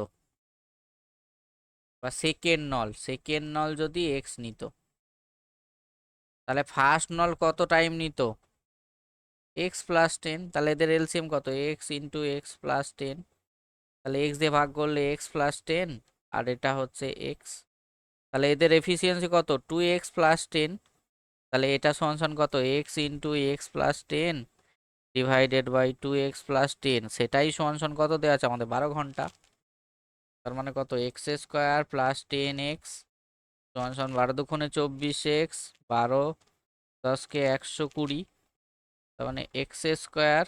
বা সেকেন্ড নল যদি এক্স নিত, তাহলে ফার্স্ট নল কত টাইম নিত, x+10। তাহলে এদের এলসিএম কত, x × x+10। তাহলে এক্স দিয়ে ভাগ করলে x+10, আর এটা হচ্ছে এক্স। তাহলে এদের এফিসিয়েন্সি কত, 2x+10। তাহলে এটা সমান কত, x × x+10 divided by 2x+10, সেটাই সমান কত দেওয়া আছে আমাদের, 12 ঘন্টা। তার মানে কত, x² + 10x সমান 12×2 = 24x, 12, 10কে 120। তার মানে x²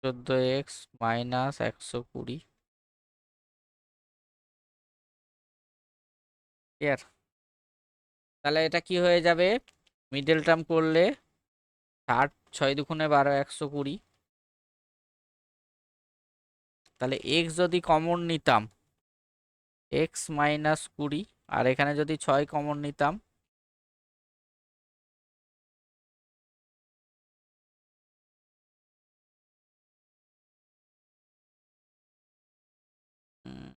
14x মাইনাস 120। ক্লিয়ার? তাহলে এটা কি হয়ে যাবে, মিডল টার্ম করলে 60, 6×2 = 12, 120। তাহলে এক্স যদি কমন নিতাম, এক্স মাইনাস 20, আর এখানে যদি 6 কমন নিতাম, উম,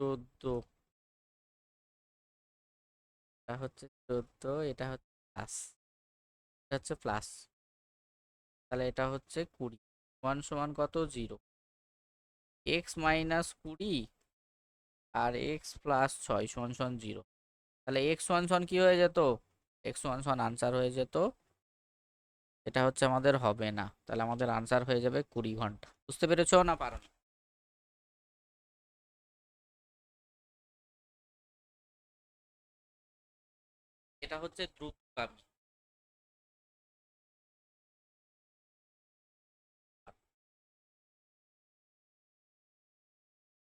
14, এটা হচ্ছে 14, এটা হচ্ছে প্লাস, এটা হচ্ছে প্লাস, তাহলে এটা হচ্ছে 20, সমান সমান কত, 0। এক্স মাইনাস 20 আর এক্স প্লাস 6 সমান সমান 0। তাহলে এক্স ওয়ান সমান কি হয়ে যেত, এক্স ওয়ান সমান আনসার হয়ে যেত, এটা হচ্ছে আমাদের হবে না, তাহলে আমাদের আনসার হয়ে যাবে 20 ঘন্টা। বুঝতে পেরেছো না পারোনি? এটা হচ্ছে দ্রুতগামী।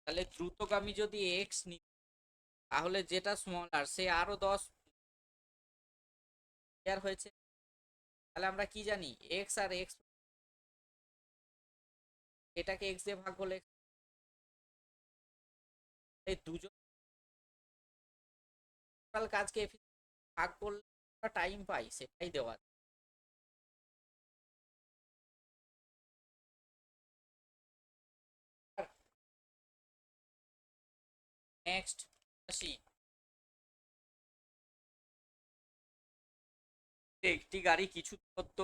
তাহলে দ্রুতগামী যদি এক্স নি, তাহলে যেটা স্মল আর সে আরো 10 ক্লিয়ার হয়েছে। তাহলে আমরা কি জানি, এক্স আর এক্স, এটাকে এক্স দিয়ে ভাগ করলে, এই দুজন কাজকে ভাগ করলে টাইম পাই, সেটাই দেওয়া। নেক্সট আসি, একটি গাড়ি কিছু দূরত্ব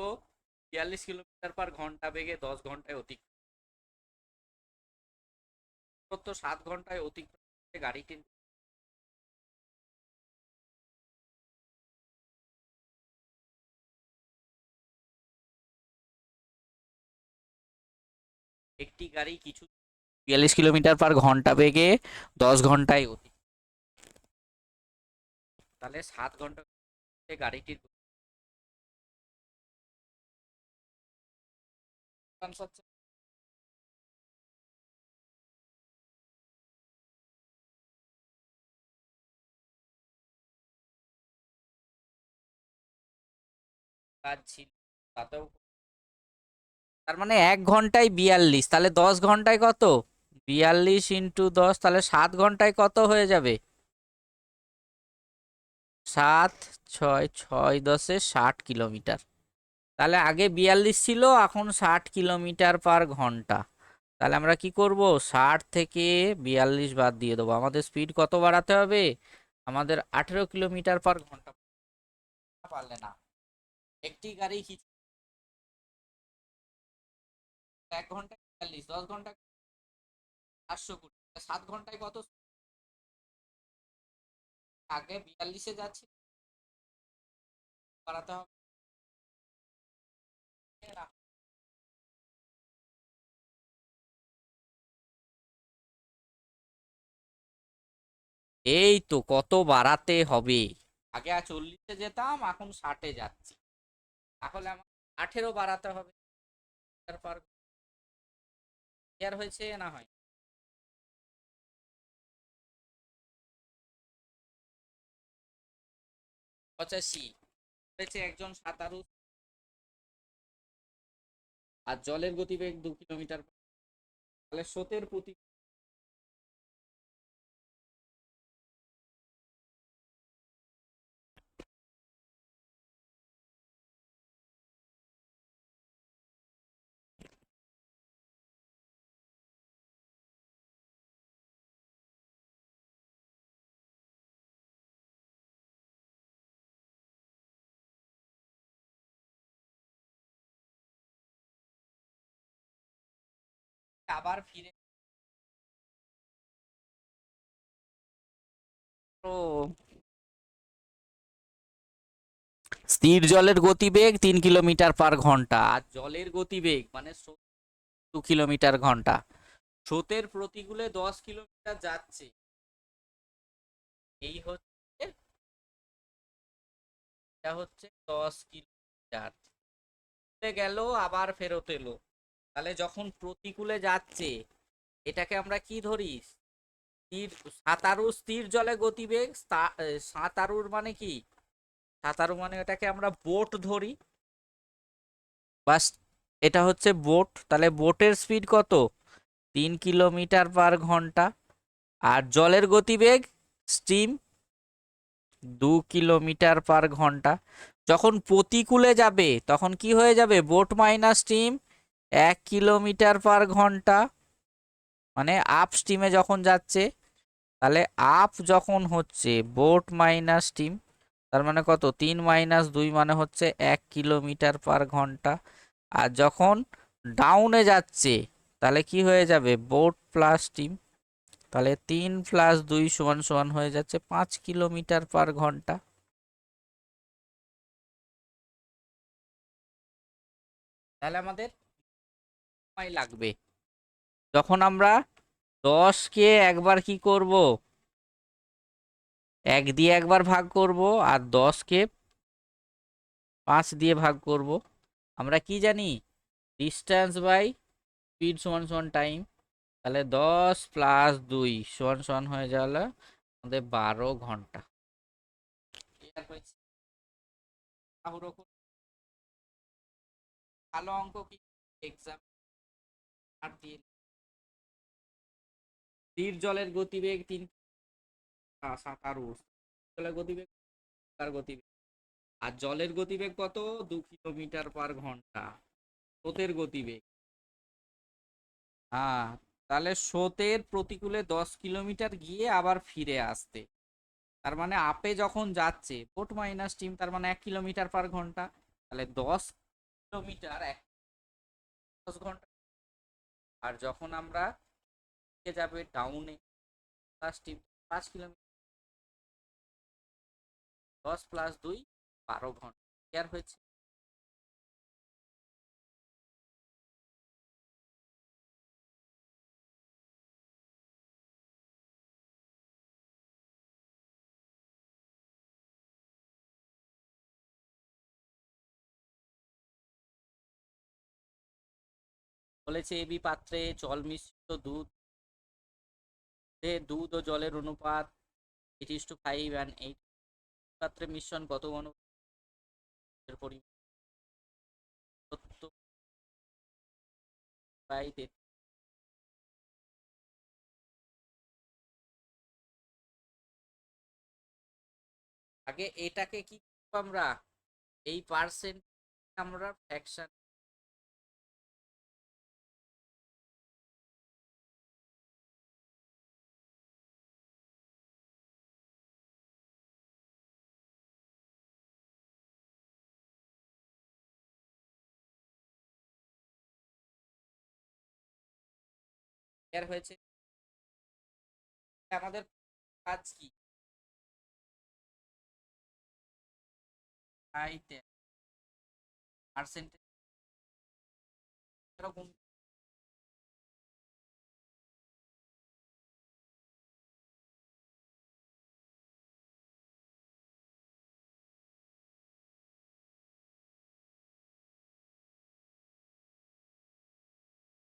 42 কিলোমিটার পার ঘন্টা বেগে 10 ঘন্টায় অতিক্রম, দূরত্ব 7 ঘন্টায় অতিক্রম করে গাড়িটির একটি গাড়ি কিছু 42 কিলোমিটার পার ঘন্টা বেগে 10 ঘন্টায় অতিক্রম, তাহলে 7 ঘন্টা গাড়িটির আনসার কাজ ছিল, তাতেও তার মানে 1 ঘন্টায় 42, তাহলে 10 ঘন্টায় কত, 42 × 10, তাহলে 7 ঘন্টায় কত হয়ে যাবে, 7, 6, 6, 10 এ 60 কিলোমিটার। তাহলে আগে 42 ছিল, এখন 60 কিলোমিটার পার ঘন্টা। তাহলে আমরা কি করব, 60 থেকে 42 বাদ দিয়ে দেবো, আমাদের স্পিড কত বাড়াতে হবে, আমাদের 18 কিলোমিটার পার ঘন্টা। পারলে না, একটি গাড়ি কিছু 1 ঘন্টায় 42, 10 ঘন্টায় 820, 7 ঘন্টায় কত, আগে 42-এ যাচ্ছি, বাড়াতে হবে না। এই তো কত বাড়াতে হবে, আগে 40-এ যেতাম, এখন 60-এ যাচ্ছি, তাহলে আমার 18 বাড়াতে হবে, তারপর ক্লিয়ার হয়েছে না হয়? 85 হয়েছে একজন সাঁতারু, আর জলের গতিবেগ 2 কিলোমিটার, তাহলে স্রোতের প্রতি আবার ফিরে, তো স্থির জলের গতিবেগ 3 কিলোমিটার পার ঘন্টা, আর জলের গতিবেগ মানে স্রোত 2 কিলোমিটার ঘন্টা, স্রোতের প্রতিকূলে 10 কিলোমিটার যাচ্ছে, এই হচ্ছে, এটা হচ্ছে 10 কিলোমিটার, গেল আবার ফেরত এলো, তাহলে যখন প্রতিকূলে যাচ্ছে, এটাকে আমরা কি ধরি, স্থির, সাঁতারু স্থির জলে গতিবেগ, সাঁতারুর মানে কি, সাঁতারু মানে এটাকে আমরা বোট ধরি, বাস, এটা হচ্ছে বোট, তাহলে বোটের স্পিড কত, 3 কিলোমিটার/ঘন্টা। আর জলের গতিবেগ স্টিম 2 কিলোমিটার/ঘন্টা। যখন প্রতিকূলে যাবে তখন কি হয়ে যাবে, বোট মাইনাস স্টিম 1 কিলোমিটার/ঘন্টা। মানে আপ স্টিমে যখন যাচ্ছে, তাহলে আপ যখন হচ্ছে বোট মাইনাস স্টিম, তার মানে কত, 3 - 2 মানে হচ্ছে 1 কিলোমিটার/ঘন্টা। আর যখন ডাউনে যাচ্ছে তাহলে কি হয়ে যাবে, বোট প্লাস স্টিম, তাহলে 3 + 2 সমান সমান হয়ে যাচ্ছে 5 কিলোমিটার/ঘন্টা। তাহলে আমাদের সময় লাগবে, যখন আমরা 10কে একবার কি করব, 1 দিয়ে একবার ভাগ করব, আর 10কে 5 দিয়ে ভাগ করব। আমরা কি জানি, ডিস্টেন্স বাই স্পিড সমান সমান টাইম। তাহলে 10 + 2 সমান সমান হয়ে গেল আমাদের 12 ঘন্টা। ক্লিয়ার হয়েছে? ওরকম ভালো অঙ্ক কি এক্সাম আর দিয়ে, স্থির জলের গতিবেগ 3 জলের গতিবেগ তার গতিবেগ, আর জলের গতিবেগ কত, 2 কিলোমিটার/ঘন্টা। স্রোতের গতিবেগ, হ্যাঁ, তাহলে স্রোতের প্রতিকূলে 10 কিলোমিটার গিয়ে আবার ফিরে আসতে, তার মানে আপে যখন যাচ্ছে বোট মাইনাস স্টিম, তার মানে 1 কিলোমিটার/ঘন্টা। তাহলে 10 কিলোমিটার 10 ঘন্টা। আর যখন আমরা যাবে ডাউনে প্লাস স্টিম 5 কিলোমিটার, 10 + 2 12 ঘন্টা। ক্লিয়ার হয়েছে? বলেছে এবি পাত্রে জল মিশ্রিত দুধ, দুধ ও জলের অনুপাত 8:5 and 8। পাত্রে মিশ্রণ কত ঘন পরিমাণ, 70/33। আগে এটাকে কি করবো আমরা, এই পার্সেন্ট আমরা ফ্র্যাকশন ক্লিয়ার হয়েছে? আমাদের কাজ কি, পার্সেন্টেজ এরকম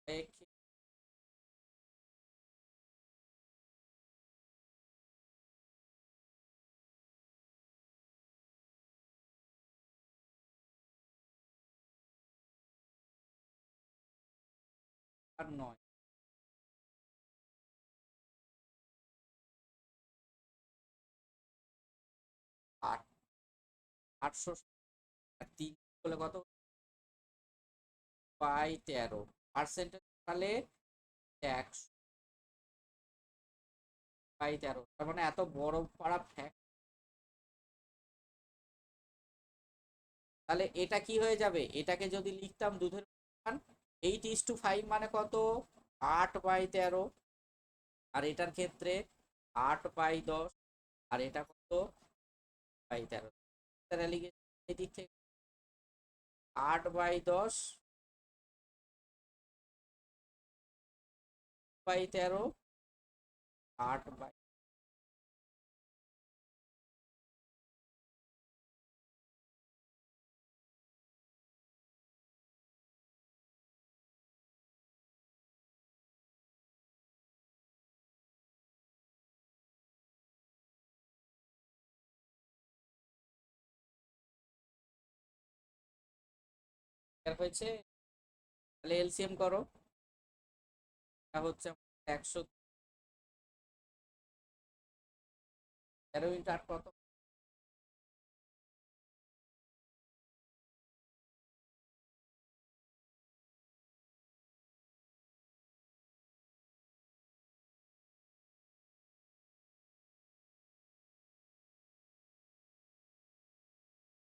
এক- 9 8 800 আর 3 বলে কত, 13 পার্সেন্টেজ, তাহলে 100/13, তার মানে এত বড় পাড়া ফ্যাক্ট। তাহলে এটা কি হয়ে যাবে, এটাকে যদি লিখতাম দুধের পরিমাণ 8:5 মানে কত, 8/13। আর এটার ক্ষেত্রে 8/10, আর এটা কত, 8/13। তাহলে লিখে এই দিক থেকে 8/10/13, 8/, হয়েছে? তাহলে এলসিএম করো। হচ্ছে 113 ইন্টু 8 কত?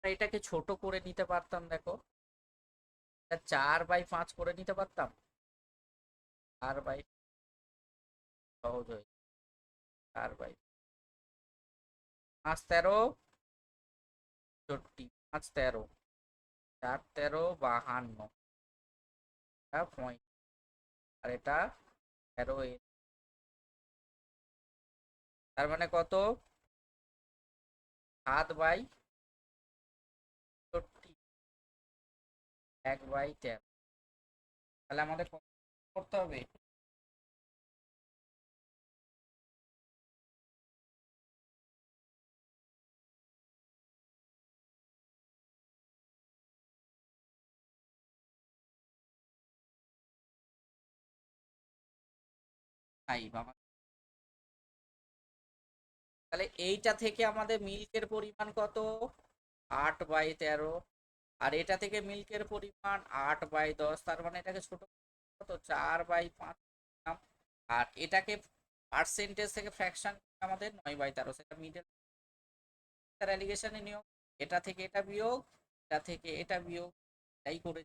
এটাকে ছোট করে নিতে পারতাম, দেখো 4/5 করে নিতে পারতাম। 4/, সহজ হয়ে 4/, 5 13 64, 5 13, 4 13 52, আর এটা 13 তার মানে কত? 7/64, 1/13। তাহলে আমাদের কত করতে হবে? তাই বাবা, তাহলে এইটা থেকে আমাদের মিল্কের পরিমাণ কত? 8/13। আর এটা থেকে মিল্কের পরিমাণ 8/10, তার মানে এটাকে ছোট কত? 4/5। আর এটাকে পার্সেন্টেজ থেকে ফ্র্যাকশন আমাদের 9/13, সেটা মিডল অ্যালিগেশনের নিয়ম। এটা থেকে এটা বিয়োগ, এটা থেকে এটা বিয়োগ, এটাই করে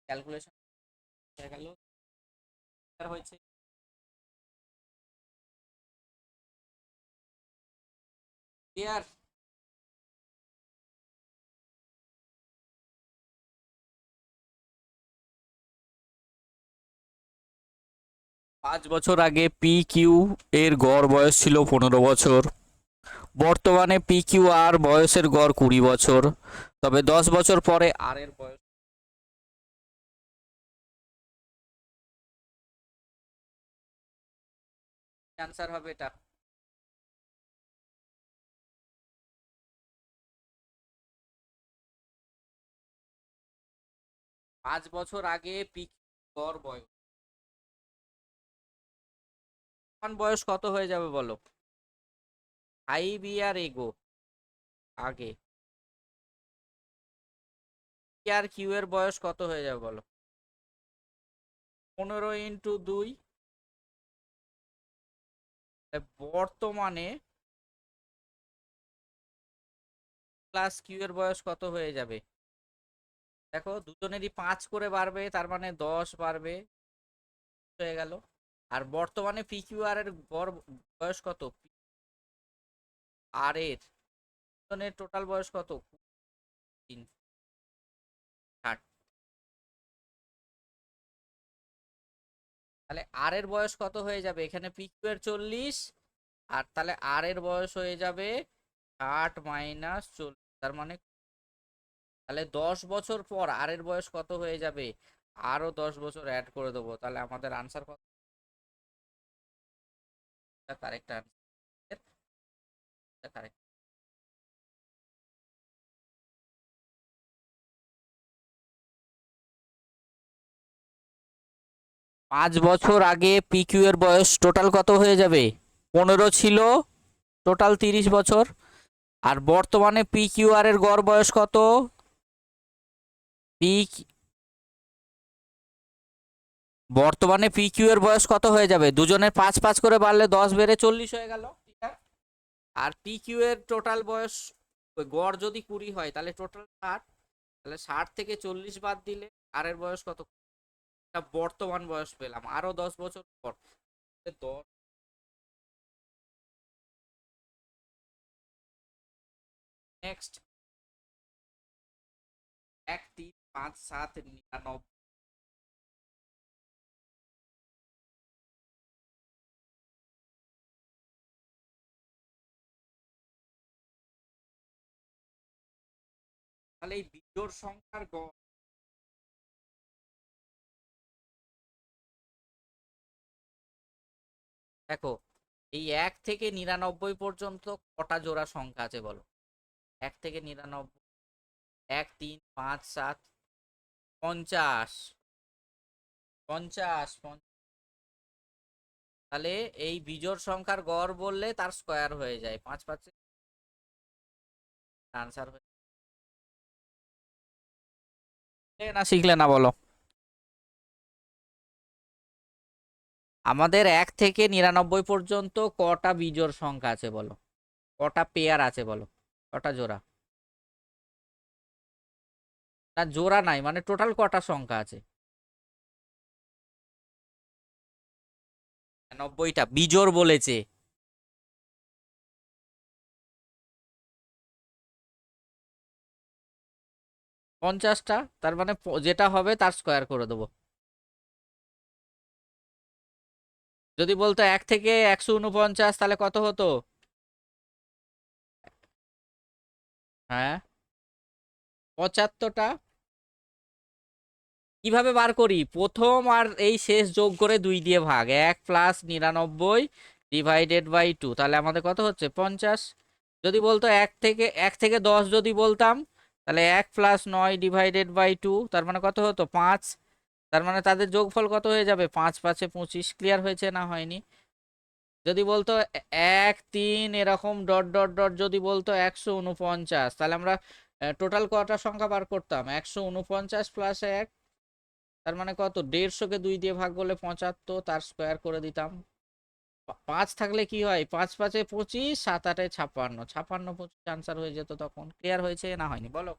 ক্যালকুলেশন হয়ে গেল। হয়েছে ক্লিয়ার? 5 বছর আগে পি কিউ এর গড় বয়স ছিল 15 বছর। বর্তমানে পি কিউ আর বয়সের গড় 20 বছর। তবে 10 বছর পরে আর এর বয়স আনসার হবে এটা। 5 বছর আগে পি কিউ গড় বয়স, বয়স কত হয়ে যাবে বলো? 5 ইয়ার এগো, আগে পি আর কিউ এর বয়স কত হয়ে যাবে বলো? 15 × 2। বর্তমানে প্লাস কিউ এর বয়স কত হয়ে যাবে? দেখো দুজনেরই 5 করে বাড়বে, তার মানে 10 বাড়বে, হয়ে গেল। আর বর্তমানে পি কিউ আর এর গড় বয়স কত? আর এর দুজনের টোটাল বয়স কত? 360। তাহলে আর এর বয়স কত হয়ে যাবে? এখানে পি কিউ এর 40, আর তাহলে আর এর বয়স হয়ে যাবে 60 - 40, তার মানে তাহলে 10 বছর পর আর এর বয়স কত হয়ে যাবে? আরো 10 বছর অ্যাড করে দেবো, তাহলে আমাদের আনসার কত? Correct answer, correct. 5 বছর আগে পি কিউ এর বয়স টোটাল কত হয়ে যাবে? 15 ছিল, টোটাল 30 বছর। আর বর্তমানে পি কিউ আর এর গড় বয়স কত? পি বর্তমানে পি কিউ এর বয়স কত হয়ে যাবে? দুজনের 5 5 করে বাড়লে 10 বেড়ে 40 হয়ে গেল, ঠিক আছে? আর পি কিউ এর টোটাল বয়স, গড় যদি 20 হয় তাহলে টোটাল 60, তাহলে 60 থেকে 40 বাদ দিলে আর এর বয়স কত? বর্তমান বয়স পেলাম আরো 10 বছর পর। 10, নেক্সট 1 3 5 7 99। তাহলে এই বিজোড় সংখ্যার গড়, দেখো এই 1 থেকে 99 পর্যন্ত কটা জোড়া সংখ্যা আছে বলো? 1 থেকে 99, 1 3 5 7, 50, 50, তাহলে এই বিজোড় সংখ্যার গড় বললে তার স্কোয়ার হয়ে যায়, 5 5 আনসার হয়ে না। শিখলে না বলো? আমাদের 1 থেকে 99 পর্যন্ত কটা বিজোড় সংখ্যা আছে বলো? কটা পেয়ার আছে বলো? কটা জোড়া? না জোড়া নাই, মানে টোটাল কটা সংখ্যা আছে? 90টা বিজোড় বলেছে। 50টা, তার মানে যেটা হবে তার স্কোয়ার করে দেবো। যদি বলতো 1 থেকে 149 তাহলে কত হতো? হ্যাঁ, 75টা। কিভাবে বার করি? প্রথম আর এই শেষ যোগ করে 2 দিয়ে ভাগ, 1 + 99 / 2, তাহলে আমাদের কত হচ্ছে? 50। যদি বলতো 1 থেকে 10 যদি বলতাম, তাহলে 1 + 9 / 2, তার মানে কত হতো? 5। তার মানে তাদের যোগফল কত হয়ে যাবে? 5 × 5 = 25। ক্লিয়ার হয়েছে না হয়নি? যদি বলতো 1 3 এরকম ডট ডট ডট, যদি বলতো 149, তাহলে আমরা টোটাল কটা সংখ্যা বার করতাম? 149 + 1, তার মানে কত? 150কে 2 দিয়ে ভাগ করলে 75, তার স্কোয়ার করে দিতাম। 5 থাকলে কি হয়? 5 × 5 = 25, 7 × 8 = 56, 56 আনসার হয়ে যেত তখন। ক্লিয়ার হয়েছে না হয়নি বলো?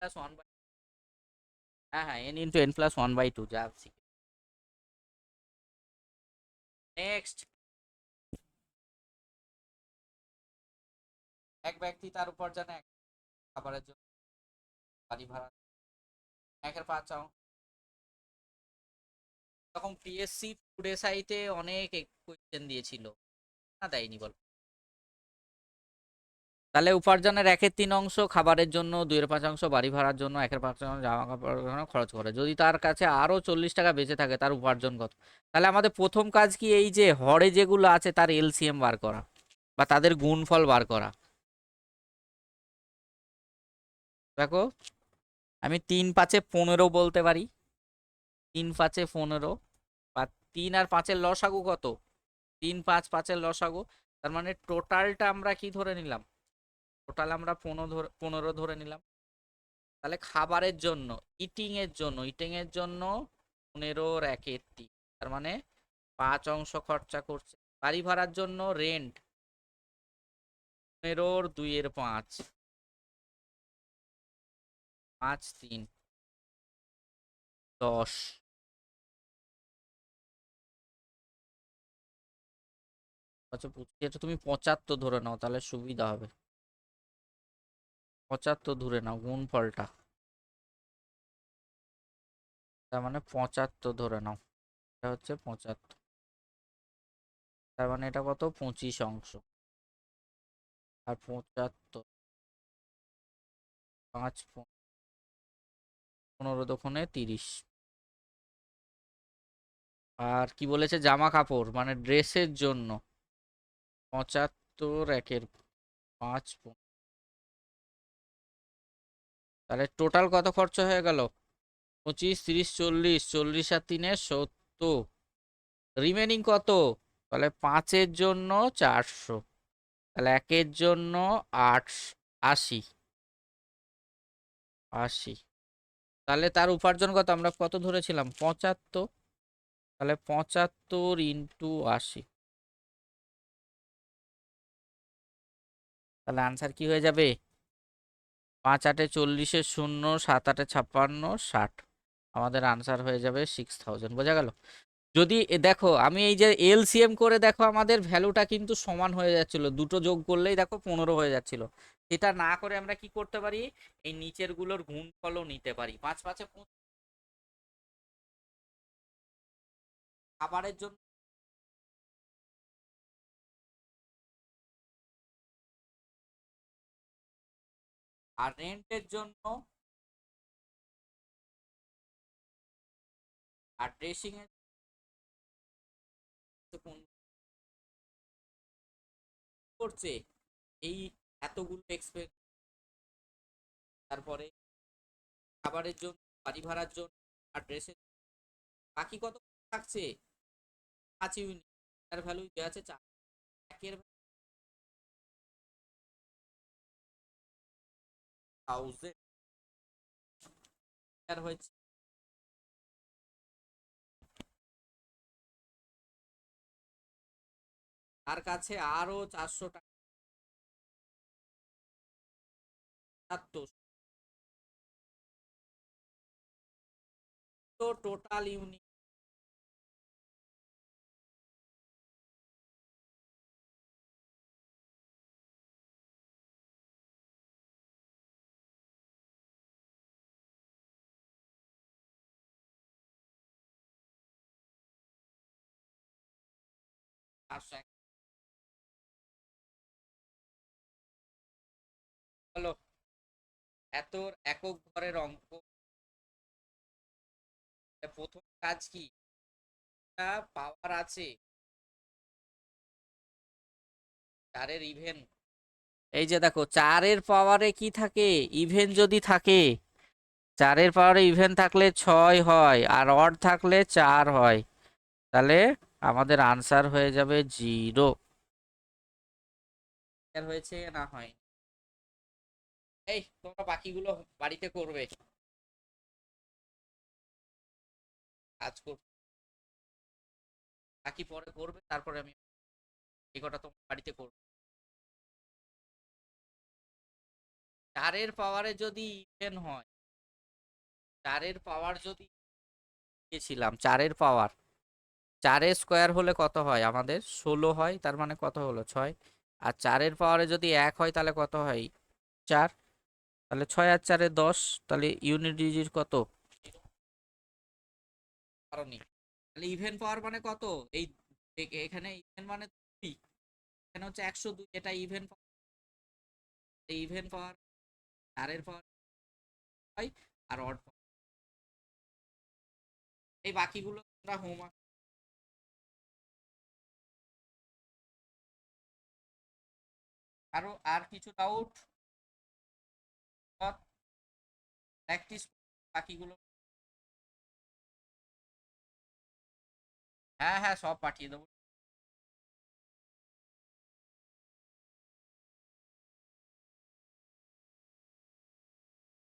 প্লাস ওয়ান বাই, হ্যাঁ হ্যাঁ, n × n + 1/2 যা শিখে। নেক্সট, এক ব্যক্তি তার উপার্জনে খাবারের জন্য বাড়ি ভাড়া 1/5। তখন পিএসসি ফুড এসআইতে অনেক কোয়েশ্চেন দিয়েছিল, না দেয়নি বল? তাহলে উপার্জনের 1/3 খাবারের জন্য, 2/5 বাড়ি ভাড়ার জন্য, 1/5 জামা কাপড়ের জন্য খরচ করে। যদি তার কাছে আরো 40 টাকা বেঁচে থাকে, তার উপার্জন কত? তাহলে আমাদের প্রথম কাজ কি? এই যে হরে যেগুলো আছে তার এলসিএম বার করা, বা তাদের গুণফল বার করা। দেখো, আমি 3 × 5 = 15 বলতে পারি। 3 × 5 = 15, বা 3 আর 5-এর লসাগু কত? 3 5 5-এর লসাগু। তার মানে টোটালটা আমরা কি ধরে নিলাম? টোটাল আমরা 15 ধরে নিলাম। তাহলে খাবারের জন্য, ইটিং এর জন্য 15 × 1 = 3, তার মানে 5 খরচা করছে। বাড়ি ভাড়ার জন্য রেন্ট 15 × 2 = 5, 5 3 10। আচ্ছা, এটা তুমি 75 ধরে নাও, তাহলে সুবিধা হবে। 75 ধরে নাও গুণফলটা, তার মানে 75 ধরে নাও। এটা হচ্ছে 75, তার মানে এটা কত? 25 আর 75, 5 15 × 2 = 30। আর কি বলেছে? জামা কাপড় মানে ড্রেসের জন্য 75 × 1 = 5, তাহলে টোটাল কত খরচা হয়ে গেল? 25 30 40, 40 আর 3 70, রিমেনিং কত? তাহলে 5-এর জন্য 400, তাহলে 1-এর জন্য 80, 80। তাহলে তার উপার্জন কত? আমরা কত ধরেছিলাম? 75। তাহলে 75 × 80, তাহলে আনসার কি হয়ে যাবে? 5 × 8 = 40, 0, 7 × 8 = 56, 60। আমাদের আনসার হয়ে যাবে 6000। বোঝা গেল? যদি দেখো, আমি এই যে এলসিএম করে দেখো, আমাদের ভ্যালুটা কিন্তু সমান হয়ে যাচ্ছিল, দুটো যোগ করলেই দেখো 15 হয়ে যাচ্ছিল। সেটা না করে আমরা কি করতে পারি? এই নিচের গুলোর গুণফলও নিতে পারি। 5 × 5 = 25। খাবারের জন্য আর রেন্টের জন্য আর ড্রেসিং এর কোন করছে এই এতগুলো এক্সপেন্স, তারপরে খাবারের জন্য, বাড়ি ভাড়ার জন্য, আর ড্রেসের, বাকি কত থাকছে? 5 ইউনিট, তার ভ্যালু দেওয়া আছে 4, একের 1000 আর হয়েছে তার কাছে আরো 400 টাকা। তো টোটাল ইউনিট হলো। এত একক ঘরের অঙ্ক, প্রথম কাজ কি? পাওয়ার আছে চারের ইভেন, এই যে দেখো 4-এর পাওয়ারে কি থাকে, ইভেন যদি থাকে, 4-এর পাওয়ারে ইভেন থাকলে 6 হয়, আর অড থাকলে 4 হয়, তাহলে আমাদের আনসার হয়ে যাবে 0। হয়েছে না হয়? এই তোমরা বাকিগুলো বাড়িতে করবে, কাজ করবে, বাকি পরে করবে, তারপরে আমি এই কটা তোমার বাড়িতে করবে। 4-এর পাওয়ারে যদি ইভেন হয়, 4-এর পাওয়ার যদি দিয়েছিলাম, 4-এর পাওয়ার, 4-এর স্কোয়ার হলে কত হয় আমাদের? 16 হয়, তার মানে কত হলো? 6। আর 4-এর পাওয়ারে যদি 1 হয় তাহলে কত হয়? 4। তাহলে 6 আর 4-এ 10, তাহলে ইউনিট ডিজিট কত? কারণই তাহলে ইভেন পাওয়ার মানে কত? এই এখানে ইভেন মানে 2, এখানে হচ্ছে 102, এটা ইভেন পাওয়ার। ইভেন পাওয়ার 4-এর পাওয়ার হয়, আর অড পাওয়ার। এই বাকিগুলো তোমরা হোমওয়ার্ক। আরো আর কিছু ডাউট? প্র্যাকটিস বাকিগুলো। হ্যাঁ হ্যাঁ, সব পাঠিয়ে দেবো।